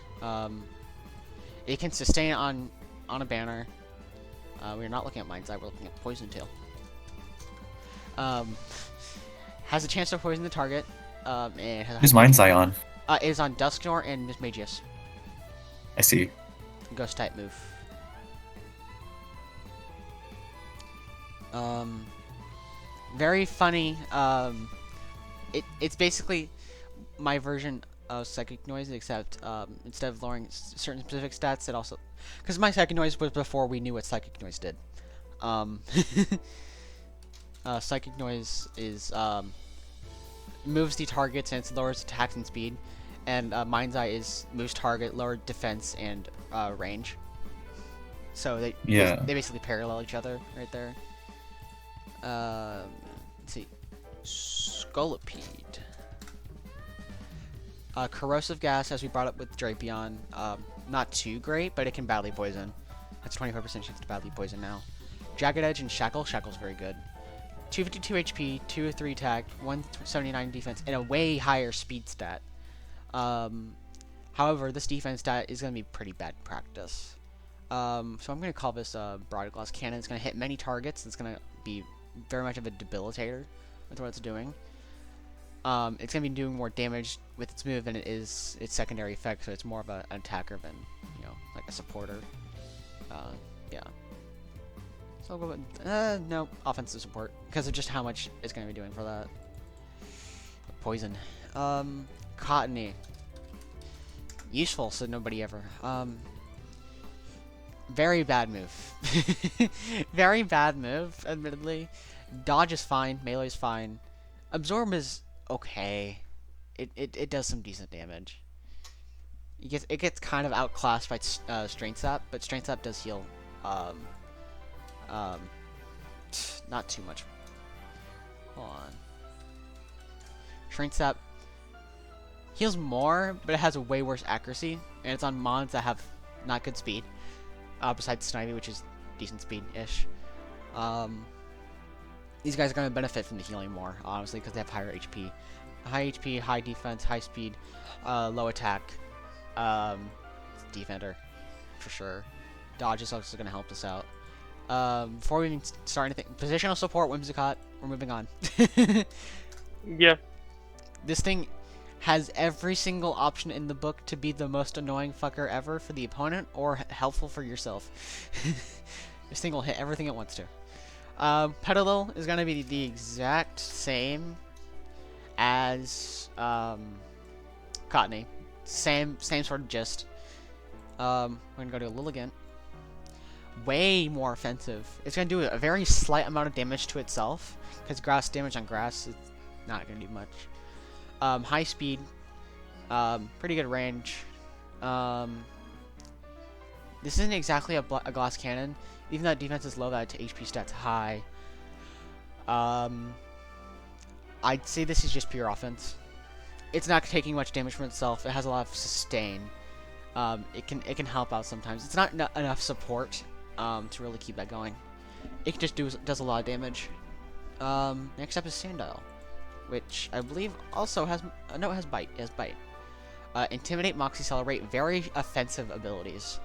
It can sustain on a banner. We're not looking at Mind's Eye, we're looking at Poison Tail. Has a chance to poison the target. Who's Mind's Eye on? It is on Dusknor and Miss Magius. I see. Ghost type move. Very funny. It's basically my version of Psychic Noise, except instead of lowering certain specific stats, it also, because my Psychic Noise was before we knew what Psychic Noise did. Psychic Noise is moves the targets and it lowers attacks and speed, and Mind's Eye is moves target, lower defense and range. So they basically parallel each other right there. Let's see, Scolipede. Corrosive Gas, as we brought up with Drapion, not too great, but it can badly poison. That's 25% chance to badly poison now. Jagged Edge and Shackle. Shackle's very good. 252 HP, 203 attack, 179 defense, and a way higher speed stat. However, this defense stat is going to be pretty bad in practice. So I'm going to call this Broad Glass Cannon. It's going to hit many targets. It's going to be very much of a debilitator with what it's doing. It's going to be doing more damage with its move than it is its secondary effect, so it's more of an attacker than, like a supporter. Yeah. So I'll go with, no, offensive support, because of just how much it's going to be doing for that. Poison. Cottony. Useful, so nobody ever. Very bad move. Very bad move, admittedly. Dodge is fine. Melee is fine. Absorb is okay. It does some decent damage. It gets kind of outclassed by Strength Sap, but Strength Sap does heal. Um, not too much. Hold on. Strength Sap heals more, but it has a way worse accuracy, and it's on mons that have not good speed. Besides Snivy, which is decent speed-ish. These guys are going to benefit from the healing more, honestly, because they have higher HP. High HP, high defense, high speed, low attack. Defender, for sure. Dodge is also going to help us out. Before we even start anything, positional support, Whimsicott, we're moving on. Yeah. This thing has every single option in the book to be the most annoying fucker ever for the opponent, or helpful for yourself. This thing will hit everything it wants to. Petalil is going to be the exact same as Cottony. Same sort of gist. We're going to go to Lilligant. Way more offensive. It's going to do a very slight amount of damage to itself, because grass damage on grass is not going to do much. High speed. Pretty good range. This isn't exactly a glass cannon. Even though defense is low, that to HP stats high. I'd say this is just pure offense. It's not taking much damage from itself. It has a lot of sustain. It can help out sometimes. It's not enough support to really keep that going. It just does a lot of damage. Next up is Sandile, which I believe also has no, it has bite. It has bite. Intimidate, Moxie, Celebrate, very offensive abilities.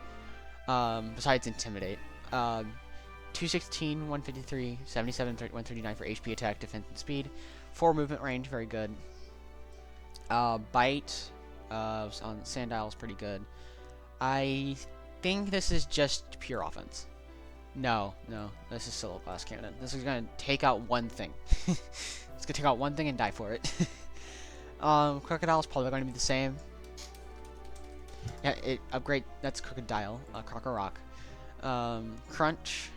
Besides Intimidate. 216, 153, 77, 139 for HP, attack, defense, and speed. 4 movement range, very good. Bite on Sandile is pretty good. I think this is just pure offense. No, this is still a glass cannon. This is gonna take out one thing. It's gonna take out one thing and die for it. Crocodile is probably going to be the same. Yeah, it upgrade. That's Crocodile. Crocorock. Crunch.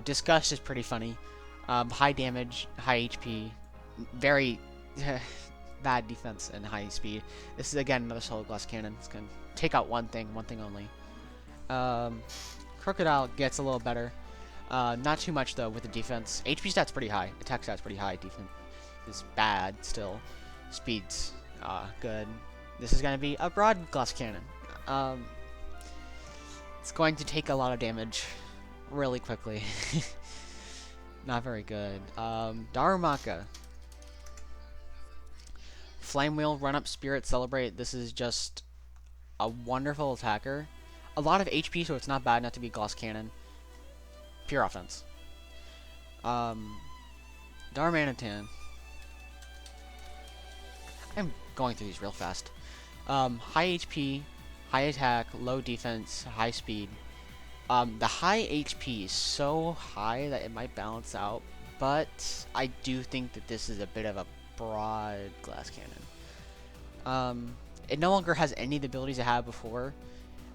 Disgust is pretty funny. High damage, high HP, very bad defense, and high speed. This is again another solid glass cannon. It's gonna take out one thing only. Crocodile gets a little better. Not too much though with the defense. HP stats pretty high. Attack stats pretty high. Defense is bad still. Speed's good. This is gonna be a broad glass cannon. It's going to take a lot of damage really quickly. Not very good. Darumaka. Flame Wheel, Run Up, Spirit, Celebrate. This is just a wonderful attacker. A lot of HP, so it's not bad enough to be glass cannon. Pure offense. Darmanitan. I'm going through these real fast. High HP, high attack, low defense, high speed. The high HP is so high that it might balance out, but I do think that this is a bit of a broad glass cannon. It no longer has any of the abilities it had before,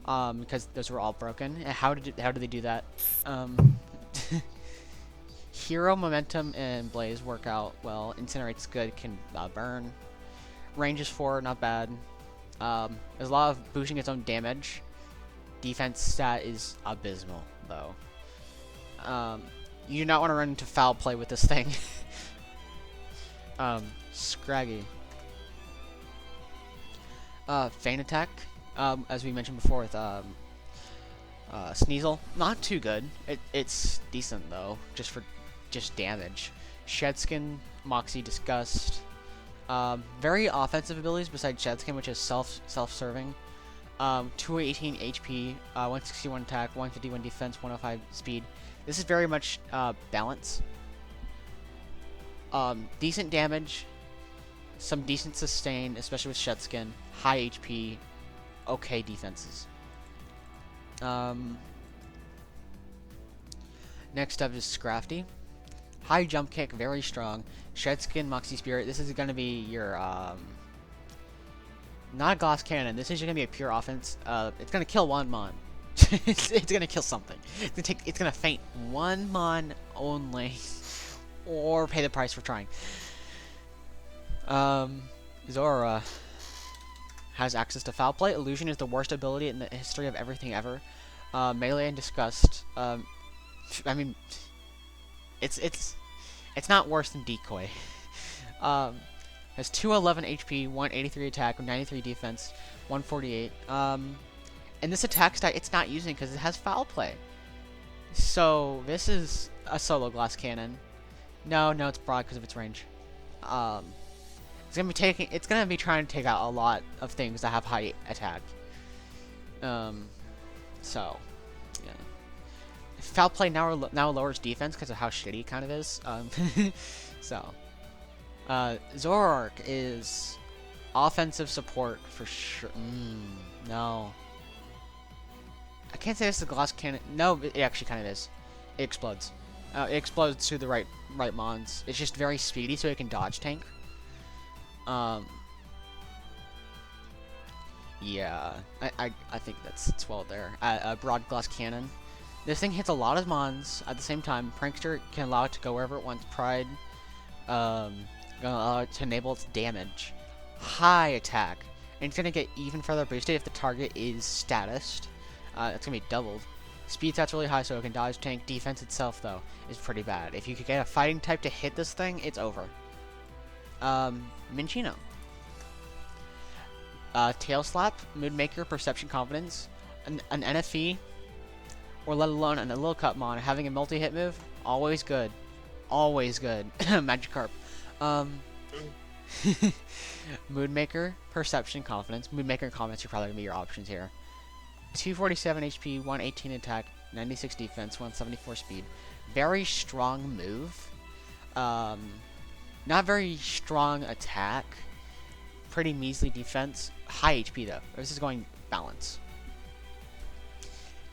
because those were all broken. And how did they do that? Hero, Momentum, and Blaze work out well. Incinerate's good, can burn. Range is 4, not bad. There's a lot of boosting its own damage. Defense stat is abysmal, though. You do not want to run into foul play with this thing. Scraggy. Feint Attack, as we mentioned before with Sneasel. Not too good. It's decent, though, just damage. Shedskin, Moxie, Disgust. Very offensive abilities besides Shedskin, which is self-serving. 218 HP, 161 attack, 151 defense, 105 speed. This is very much balance. Decent damage, some decent sustain, especially with Shedskin. High HP, okay defenses. Next up is Scrafty. High jump kick, very strong. Shedskin, Moxie Spirit. This is going to be your not a glass cannon. This is going to be a pure offense. It's going to kill one mon. It's gonna kill something. It's gonna faint one mon only, or pay the price for trying. Zora has access to foul play. Illusion is the worst ability in the history of everything ever. Melee and disgust. I mean, it's not worse than decoy. Has 211 HP, 183 attack, 93 defense, 148. And this attack stat it's not using because it has foul play. So this is a solo glass cannon. No, it's broad because of its range. It's gonna be trying to take out a lot of things that have high attack. So yeah. Foul play now lowers defense because of how shitty it kind of is. So Zoroark is offensive support for sure. No. I can't say this is a glass cannon. No, it actually kind of is. It explodes. It explodes to the right mons. It's just very speedy, so it can dodge tank. Yeah, I think it's well there. A broad glass cannon. This thing hits a lot of mons at the same time. Prankster can allow it to go wherever it wants. Pride, gonna allow it to enable its damage. High attack, and it's gonna get even further boosted if the target is statused. It's gonna be doubled. Speed stats really high, so it can dodge tank. Defense itself, though, is pretty bad. If you could get a fighting type to hit this thing, it's over. Minchino. Tail Slap, Mood Maker, Perception Confidence, an NFE, or let alone an Little Cut Mon having a multi-hit move, always good. Always good. Magikarp. Mood Maker, Perception, Confidence. Mood Maker and Confidence are probably going to be your options here. 247 HP, 118 attack, 96 defense, 174 speed. Very strong move. Not very strong attack. Pretty measly defense. High HP though. This is going balance.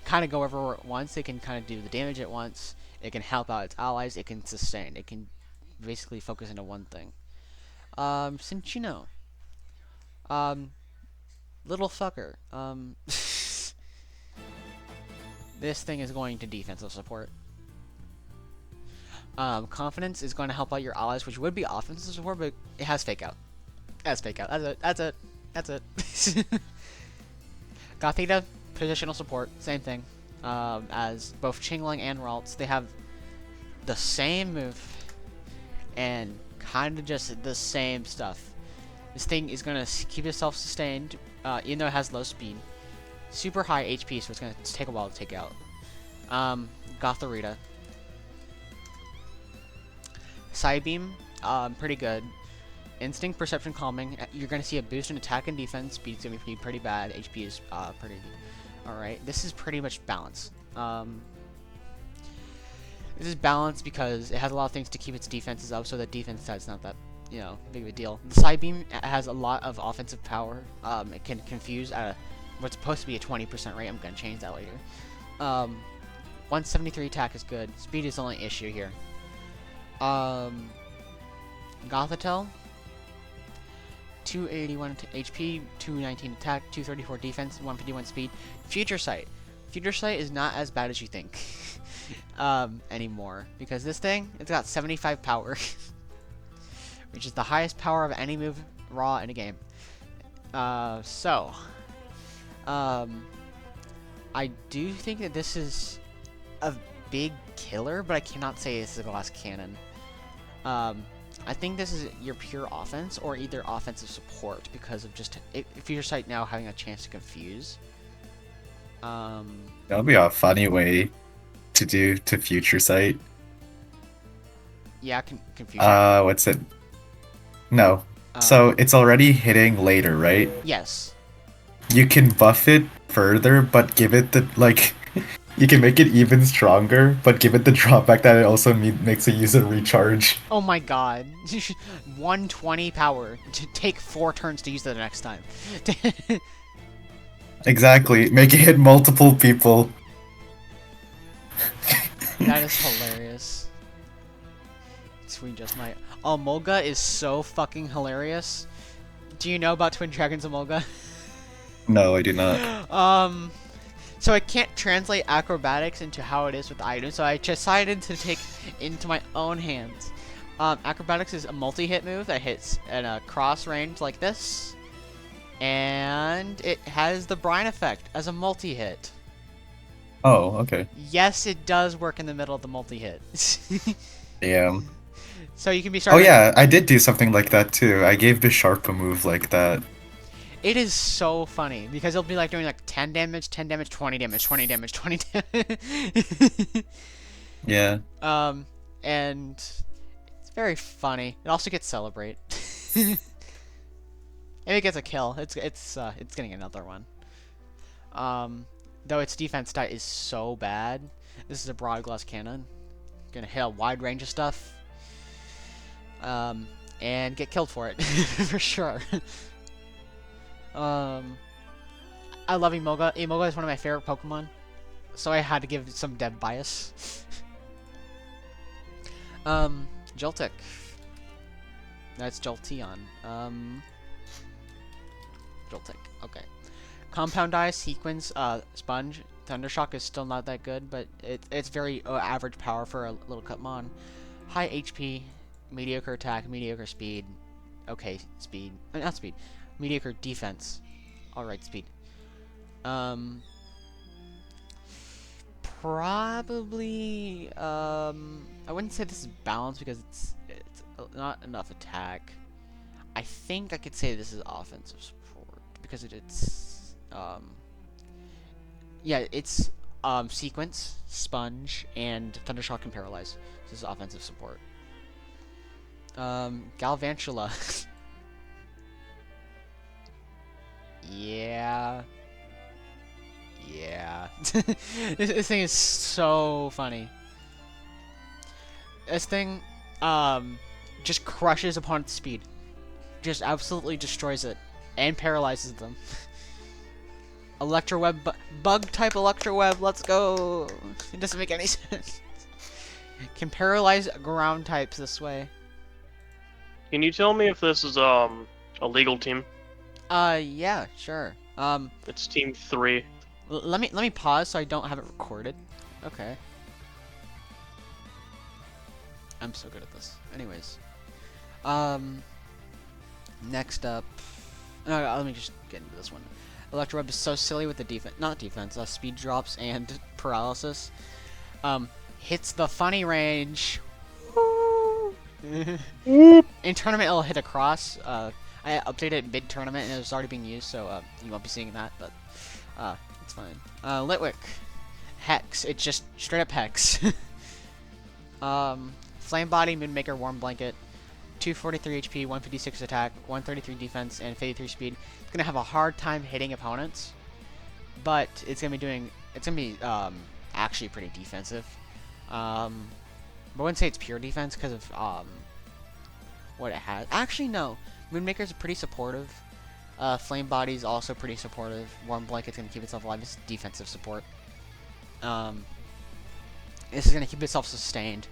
Kind of go wherever it wants. It can kind of do the damage at once. It can help out its allies. It can sustain. It can basically focus into one thing. Cinchino. Little fucker. This thing is going to defensive support. Confidence is going to help out your allies, which would be offensive support, but it has fake out. That's fake out. That's it. Gothita, positional support, same thing. As both Chingling and Ralts, they have the same move and kind of just the same stuff. This thing is going to keep itself sustained, even though it has low speed. Super high HP, so it's going to take a while to take out. Gotharita. Psybeam, pretty good. Instinct, Perception, Calming. You're going to see a boost in attack and defense. Speed's going to be pretty bad. HP is pretty alright. This is pretty much balance. This is balanced because it has a lot of things to keep its defenses up, so the defense side's not that, big of a deal. The Psybeam has a lot of offensive power. It can confuse at what's supposed to be a 20% rate. I'm going to change that later. 173 attack is good. Speed is the only issue here. Gothitelle. 281 HP, 219 attack, 234 defense, 151 speed. Future Sight. Future Sight is not as bad as you think anymore, because this thing, it's got 75 power, which is the highest power of any move raw in a game. I do think that this is a big killer, but I cannot say this is a glass cannon. I think this is your pure offense or either offensive support because of just Future Sight now having a chance to confuse. That'll be a funny way to do to Future Sight. Yeah, confuse. What's it? No. So it's already hitting later, right? Yes. You can buff it further, but give it the you can make it even stronger, but give it the drawback that it also makes a user recharge. Oh my god. 120 power to take 4 turns to use it the next time. Exactly. Make it hit multiple people. That is hilarious. Sweet just might. Emolga is so fucking hilarious. Do you know about Twin Dragons Emolga? No, I do not. So I can't translate acrobatics into how it is with items, so I decided to take into my own hands. Acrobatics is a multi-hit move that hits at a cross range like this, and it has the brine effect as a multi-hit. Oh, okay. Yes, it does work in the middle of the multi-hit. Damn. So you can be Oh starting. yeah, I did do something like that too. I gave Bisharp a move like that. It is so funny because it'll be like doing like 10 damage, 10 damage, 20 damage, 20 damage, 20 damage. Yeah. And it's very funny. It also gets celebrate. And it gets a kill. It's getting another one. Though its defense stat is so bad. This is a broad glass cannon. Gonna hit a wide range of stuff. And get killed for it for sure. I love Emoga. Emoga is one of my favorite Pokemon, so I had to give some dev bias. Joltik. That's Jolteon. Joltik. Okay. Compound Eye, Sequence, Sponge. Thundershock is still not that good, but it's very average power for a little Cutmon. High HP, mediocre attack, mediocre speed. Okay, speed. Not speed. Mediocre defense. Alright, speed. Probably, I wouldn't say this is balanced because it's not enough attack. I think I could say this is offensive support because it's, yeah, it's, Sequence, Sponge, and Thundershock and Paralyze. This is offensive support. Galvantula. Yeah. Yeah. This thing is so funny. This thing, just crushes opponent's speed. Just absolutely destroys it. And paralyzes them. Electroweb, bug-type Electroweb, let's go! It doesn't make any sense. Can paralyze ground types this way. Can you tell me if this is a legal team? Yeah, sure. It's team 3. Let me pause so I don't have it recorded. Okay. I'm so good at this. Anyways. Next up. Let me just get into this one. Electroweb is so silly with the defense. Not defense, speed drops and paralysis. Hits the funny range. In tournament, it'll hit across. I updated it mid-tournament and it was already being used, so you won't be seeing that, but it's fine. Litwick. Hex. It's just straight up Hex. Flame Body, Moonmaker, Warm Blanket. 243 HP, 156 attack, 133 defense, and 53 speed. It's gonna have a hard time hitting opponents, but it's gonna be actually pretty defensive. I wouldn't say it's pure defense because of what it has. Actually, no. Moonmaker's pretty supportive. Flame Body's also pretty supportive. Warm Blanket's gonna keep itself alive. This is defensive support. This is gonna keep itself sustained.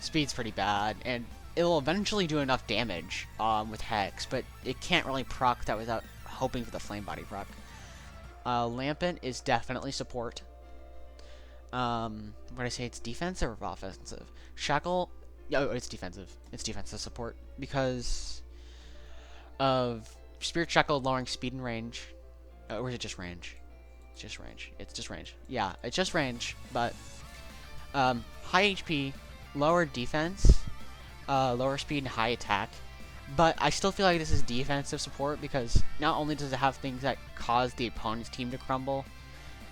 Speed's pretty bad, and it'll eventually do enough damage with Hex, but it can't really proc that without hoping for the Flame Body proc. Lampent is definitely support. Would I say it's defensive or offensive? Shackle, oh, it's defensive. It's defensive support because of Spirit Shackle lowering speed and range. Or is it just range? It's just range. It's just range. Yeah, it's just range, but high HP, lower defense, lower speed, and high attack. But I still feel like this is defensive support because not only does it have things that cause the opponent's team to crumble,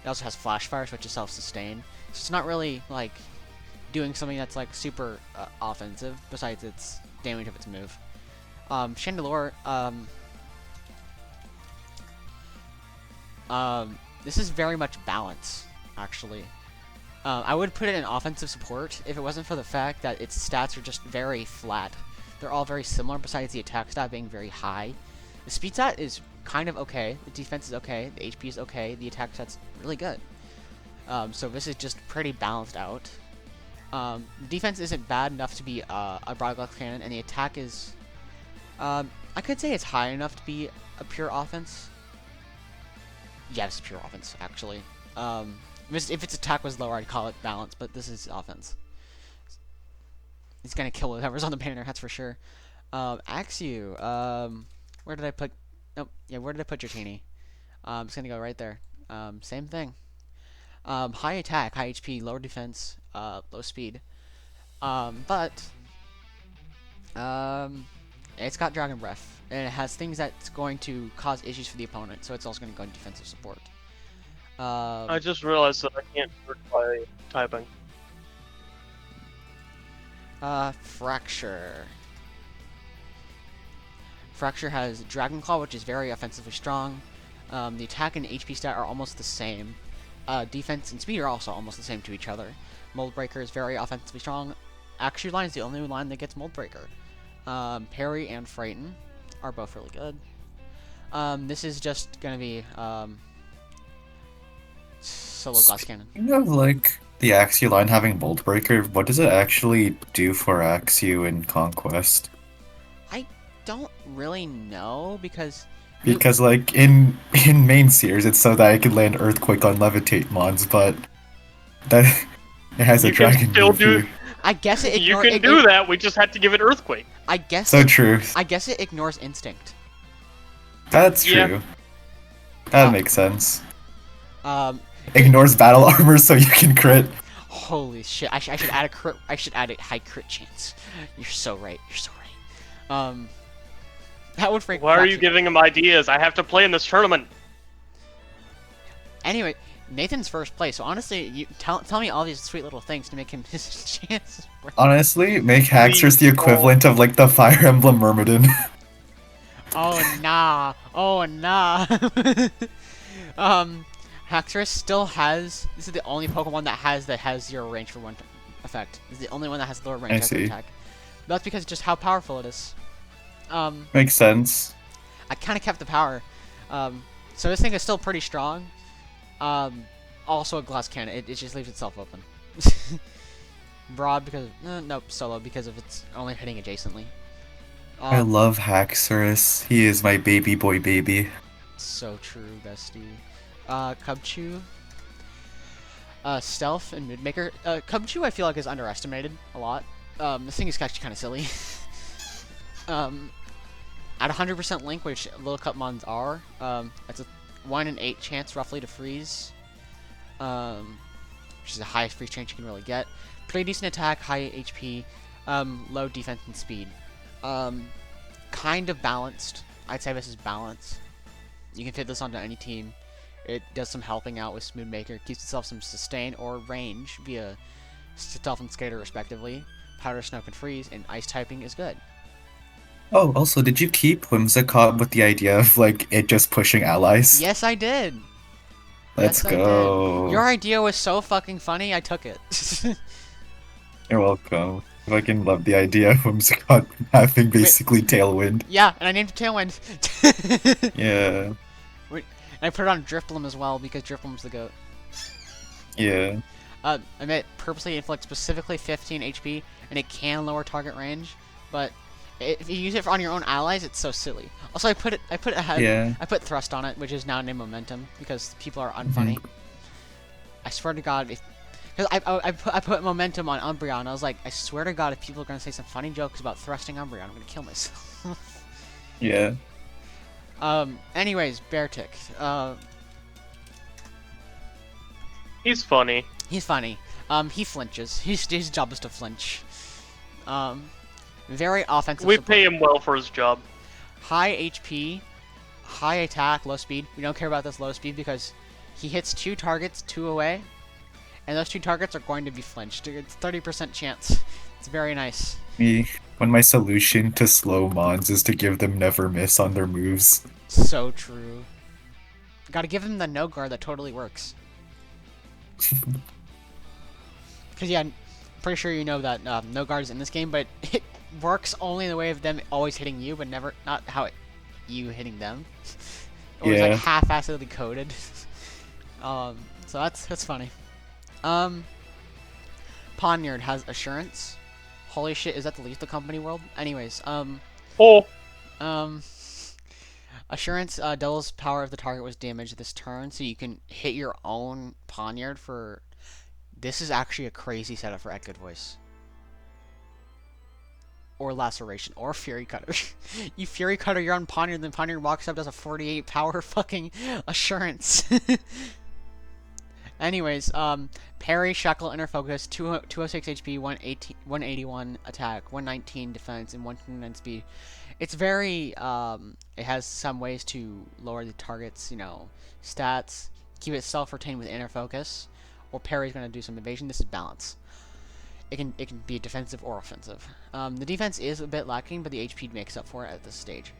it also has Flash Fire, which is self-sustained. So it's not really like doing something that's like super offensive besides its damage of its move. Chandelure, this is very much balance, actually. I would put it in offensive support if it wasn't for the fact that its stats are just very flat. They're all very similar besides the attack stat being very high. The speed stat is kind of okay, the defense is okay, the HP is okay, the attack stat's really good. So this is just pretty balanced out. Defense isn't bad enough to be a Broadcloth Cannon, and the attack is... I could say it's high enough to be a pure offense. Yeah, this is pure offense, actually. If its attack was lower, I'd call it balance, but this is offense. He's gonna kill whoever's on the banner, that's for sure. Axew, where did I put... Oh, yeah, where did I put Dratini? It's gonna go right there. Same thing. High attack, high HP, lower defense, low speed. But it's got Dragon Breath, and it has things that's going to cause issues for the opponent, so it's also going to go into defensive support. I just realized that I can't search by typing. Fracture. Fracture has Dragon Claw, which is very offensively strong. The attack and HP stat are almost the same. Defense and speed are also almost the same to each other. Mold Breaker is very offensively strong. Action line is the only line that gets Mold Breaker. Parry and Frighten are both really good. This is just gonna be solo glass cannon. You know, like the Axew line having Bolt Breaker, what does it actually do for Axew in Conquest? I don't really know because like in main series, it's so that I can land Earthquake on Levitate mons, but that it has a You can dragon still move do- here. I guess it You can do that, we just had to give it Earthquake. I guess So true. I guess it ignores instinct. That's Yeah. true. That makes sense. Um, Ignores battle armor so you can crit. holy shit! I should add a crit. I should add a high crit chance. You're so right. You're so right. That would freak. Why are you giving him ideas? I have to play in this tournament. Anyway, Nathan's first place. So honestly, you tell me all these sweet little things to make him his chances. Honestly, make Haxorus the equivalent of like the Fire Emblem Myrmidon. Oh nah. Oh nah. Haxorus still has. This is the only Pokemon that has 0 range for one effect. It's the only one that has lower range as an attack. That's because just how powerful it is. Makes sense. I kind of kept the power. So this thing is still pretty strong. Also a glass cannon. It just leaves itself open. Broad because nope, solo because of its only hitting adjacently. I love Haxorus. He is my baby boy baby. So true, bestie. Cubchoo. Stealth and Moodmaker. Cubchoo I feel like is underestimated a lot. This thing is actually kind of silly. At 100% link, which little cup mons are, that's a 1 in 8 chance roughly to freeze. Which is the highest freeze chance you can really get. Pretty decent attack, high HP, low defense and speed. Kind of balanced. I'd say this is balanced. You can fit this onto any team. It does some helping out with Smoothmaker, keeps itself some sustain or range via Stealth and Skater respectively. Powder, Snow, and Freeze, and Ice typing is good. Oh, also, did you keep Whimsicott with the idea of like it just pushing allies? Yes, I did. Let's Yes, I go. did. Your idea was so fucking funny, I took it. You're welcome. I fucking love the idea of Whimsicott having basically Tailwind. Yeah, and I named it Tailwind. Yeah. And I put it on Drifblim as well because Drifblim's the goat. Yeah. I made it purposely inflict specifically 15 HP, and it can lower target range, but if you use it on your own allies, it's so silly. Also, I put ahead. Yeah. I put Thrust on it, which is now named Momentum because people are unfunny. I swear to God, because I put Momentum on Umbreon, I was like, I swear to God, if people are gonna say some funny jokes about thrusting Umbreon, I'm gonna kill myself. Yeah. Anyways, Beartick. He's funny. He's funny. He flinches. His job is to flinch. Very offensive. We support. pay him well for his job. High HP, high attack, low speed. We don't care about this low speed because he hits 2 targets, 2 away, and those 2 targets are going to be flinched. It's 30% chance. It's very nice. When my solution to slow mons is to give them never miss on their moves. So true. Gotta give him the no guard that totally works. Because yeah, I'm pretty sure you know that no guard is in this game, but it works only in the way of them always hitting you, but not how you hitting them. Or it's like half-assedly coded. So that's funny. Poniard has Assurance. Holy shit, is that the Lethal Company world? Anyways, Assurance doubles power if the target was damaged this turn, so you can hit your own poniard for... This is actually a crazy setup for Good Voice. Or Laceration, or Fury Cutter. You Fury Cutter, you're on poniard, then poniard walks up, does a 48 power fucking Assurance. Anyways, parry, shackle, inner focus, 206 HP, 181 attack, 119 defense, and 129 speed. It's very, it has some ways to lower the target's, stats, keep it self-retained with inner focus, or parry's going to do some evasion. This is balance. It can be defensive or offensive. The defense is a bit lacking, but the HP makes up for it at this stage.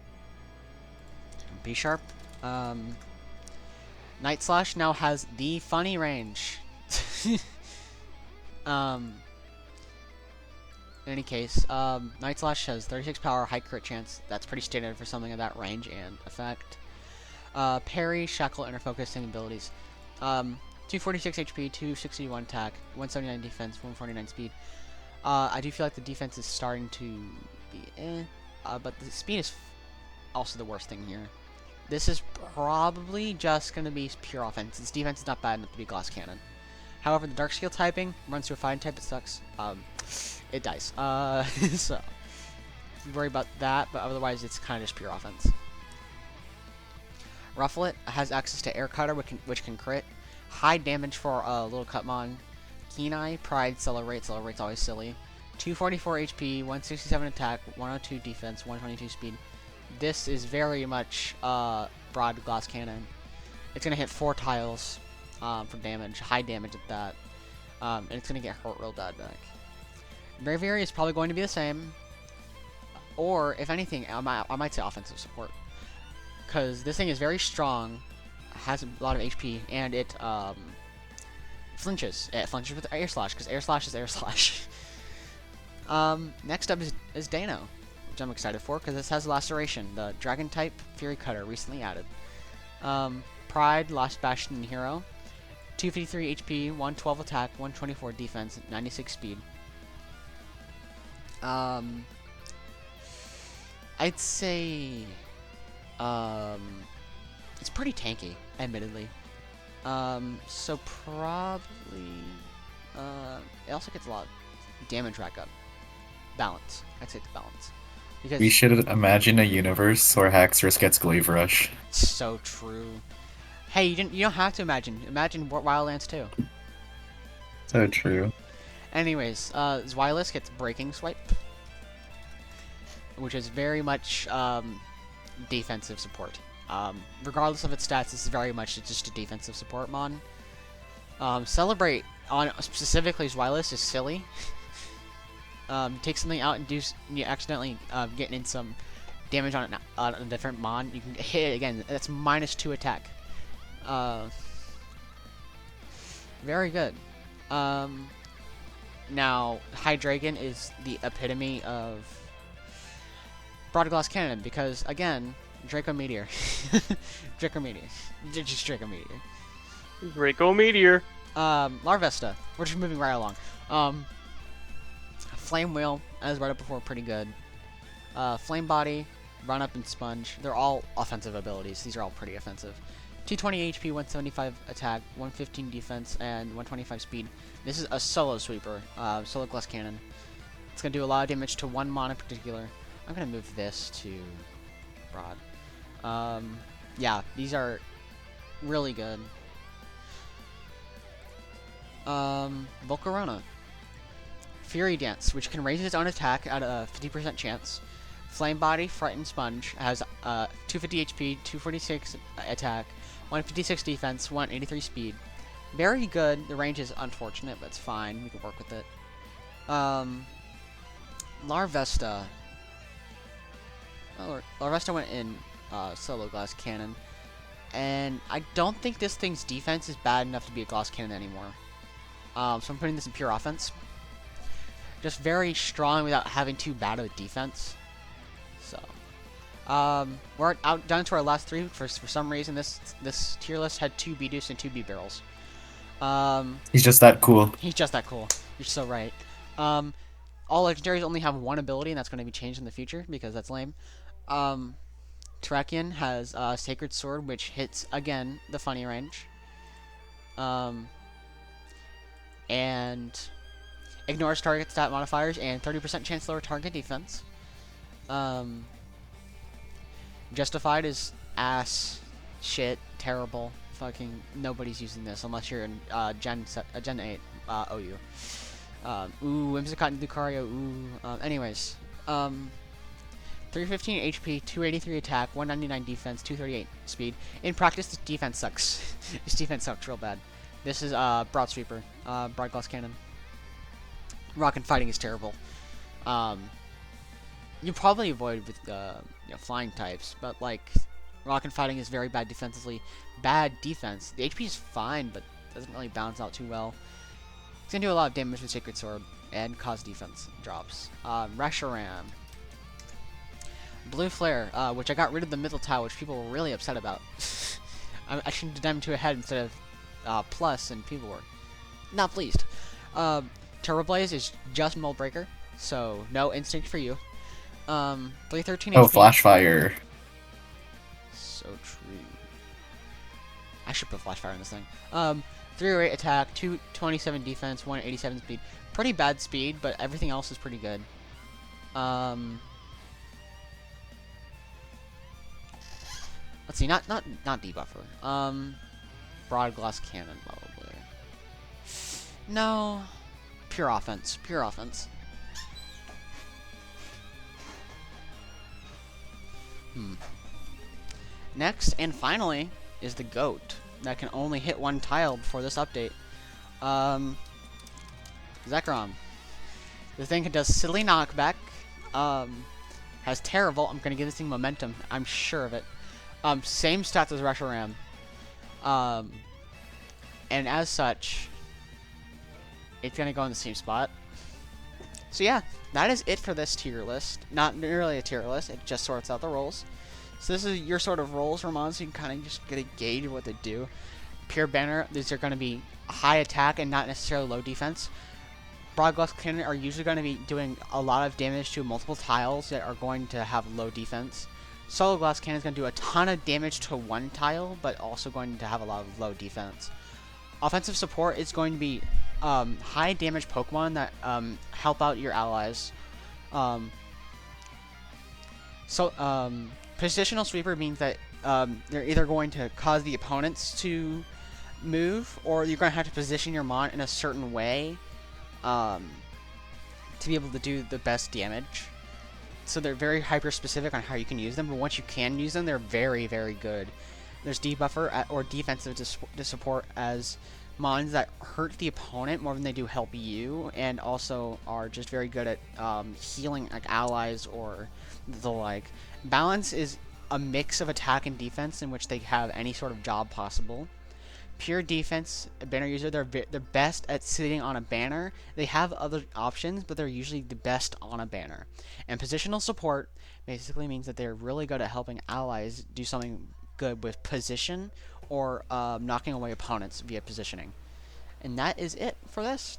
B sharp. Night Slash now has the funny range. In any case, Night Slash has 36 power, high crit chance. That's pretty standard for something of that range and effect. Parry, shackle, inner focus, same abilities. 246 HP, 261 attack, 179 defense, 149 speed. I do feel like the defense is starting to be but the speed is also the worst thing here. This is probably just going to be pure offense. Its defense is not bad enough to be Glass Cannon. However, the Dark Skill typing runs to a Fighting type, it sucks. It dies. So, worry about that, but otherwise it's kind of just pure offense. Ruffle It has access to Air Cutter, which can crit. High damage for Little Cutmon. Keen Eye, Pride, Celebrate. Celebrate's always silly. 244 HP, 167 attack, 102 defense, 122 speed. This is very much broad glass cannon. It's gonna hit 4 tiles for damage, high damage at that, and it's gonna get hurt real bad back. Braviary is probably going to be the same, or if anything, I might say offensive support, because this thing is very strong, has a lot of HP, and it flinches. It flinches with Air Slash, because Air Slash is Air Slash. Next up is Dano, which I'm excited for, because this has Laceration, the Dragon type Fury Cutter, recently added. Pride, Last Bastion, and Hero. 253 HP, 112 attack, 124 defense, 96 speed. I'd say it's pretty tanky, admittedly. So probably it also gets a lot of damage rack up. Balance. I'd say it's balance. Because We should imagine a universe where Haxorus gets Glaive Rush. so true. Hey, you don't have to imagine. Imagine Wildlands too. So true. Anyways, Zweilous gets Breaking Swipe, which is very much defensive support. Regardless of its stats, this is very much just a defensive support mon. Celebrate on specifically Zweilous is silly. Take something out and you accidentally getting in some damage on a different mon. You can hit it again. That's -2 attack. Very good. Now, Hydreigon is the epitome of Broad Glass Cannon because, again, Draco Meteor. Draco Meteor. Just Draco Meteor. Draco Meteor. Larvesta. We're just moving right along. Flame Wheel, as brought up before, pretty good. Flame Body, Run Up and Sponge. They're all offensive abilities. These are all pretty offensive. 220 HP, 175 attack, 115 defense, and 125 speed. This is a solo sweeper, solo glass cannon. It's going to do a lot of damage to one mon in particular. I'm going to move this to broad. Yeah, these are really good. Volcarona. Fury Dance, which can raise its own attack at a 50% chance. Flame Body, Frightened Sponge, has 250 HP, 246 attack, 156 defense, 183 speed. Very good. The range is unfortunate, but it's fine. We can work with it. Larvesta. Oh, Larvesta went in solo glass cannon. And I don't think this thing's defense is bad enough to be a glass cannon anymore. So I'm putting this in pure offense. Just very strong without having too bad of a defense. So, we're down to our last 3. For some reason, this tier list had 2 B-Deuce and 2 B-Barrels. He's just that cool. He's just that cool. You're so right. All legendaries only have 1 ability, and that's going to be changed in the future because that's lame. Terrakion has Sacred Sword, which hits, again, the funny range. And ignores target stat modifiers and 30% chance lower target defense. Justified is ass, shit, terrible. Fucking nobody's using this unless you're in Gen 8 OU. Whimsicott and Lucario, anyways. 315 HP, 283 attack, 199 defense, 238 speed. In practice, this defense sucks. This defense sucks real bad. This is Broad Sweeper, Broad Glass Cannon. Rock and Fighting is terrible. You probably avoid with flying types, but like Rock and Fighting is very bad defensively. Bad defense. The HP is fine, but doesn't really balance out too well. It's gonna do a lot of damage with Sacred Sword and cause defense drops. Reshiram. Blue Flare, which I got rid of the middle tile, which people were really upset about. I should have done to a head instead of plus, and people were not pleased. Turbo Blaze is just Mold Breaker, so no instinct for you. 313 Oh, HP. Flash Fire. So true. I should put Flash Fire in this thing. 308 attack, 227 defense, 187 speed. Pretty bad speed, but everything else is pretty good. Let's see, not debuffer. Broad Glass Cannon, probably. No. Pure offense. Pure offense. Next, and finally, is the GOAT. That can only hit one tile before this update. Zekrom. The thing does silly knockback. Has terrible. I'm gonna give this thing momentum. I'm sure of it. Same stats as Reshiram. And as such, it's gonna go in the same spot. So yeah, that is it for this tier list. Not really a tier list, it just sorts out the roles. So this is your sort of roles for mons, so you can kind of just get a gauge of what they do. Pure Banner, these are going to be high attack and not necessarily low defense. Broad Glass Cannon are usually going to be doing a lot of damage to multiple tiles that are going to have low defense. Solo Glass Cannon is going to do a ton of damage to one tile, but also going to have a lot of low defense. Offensive support is going to be high damage Pokemon that help out your allies. Positional Sweeper means that they're either going to cause the opponents to move, or you're going to have to position your mon in a certain way to be able to do the best damage. So they're very hyper-specific on how you can use them, but once you can use them, they're very, very good. There's debuffer or defensive to support as mons that hurt the opponent more than they do help you, and also are just very good at healing like allies or the like. Balance is a mix of attack and defense in which they have any sort of job possible. Pure defense, a banner user, they're best at sitting on a banner. They have other options, but they're usually the best on a banner. And positional support basically means that they're really good at helping allies do something good with position or knocking away opponents via positioning. And that is it for this.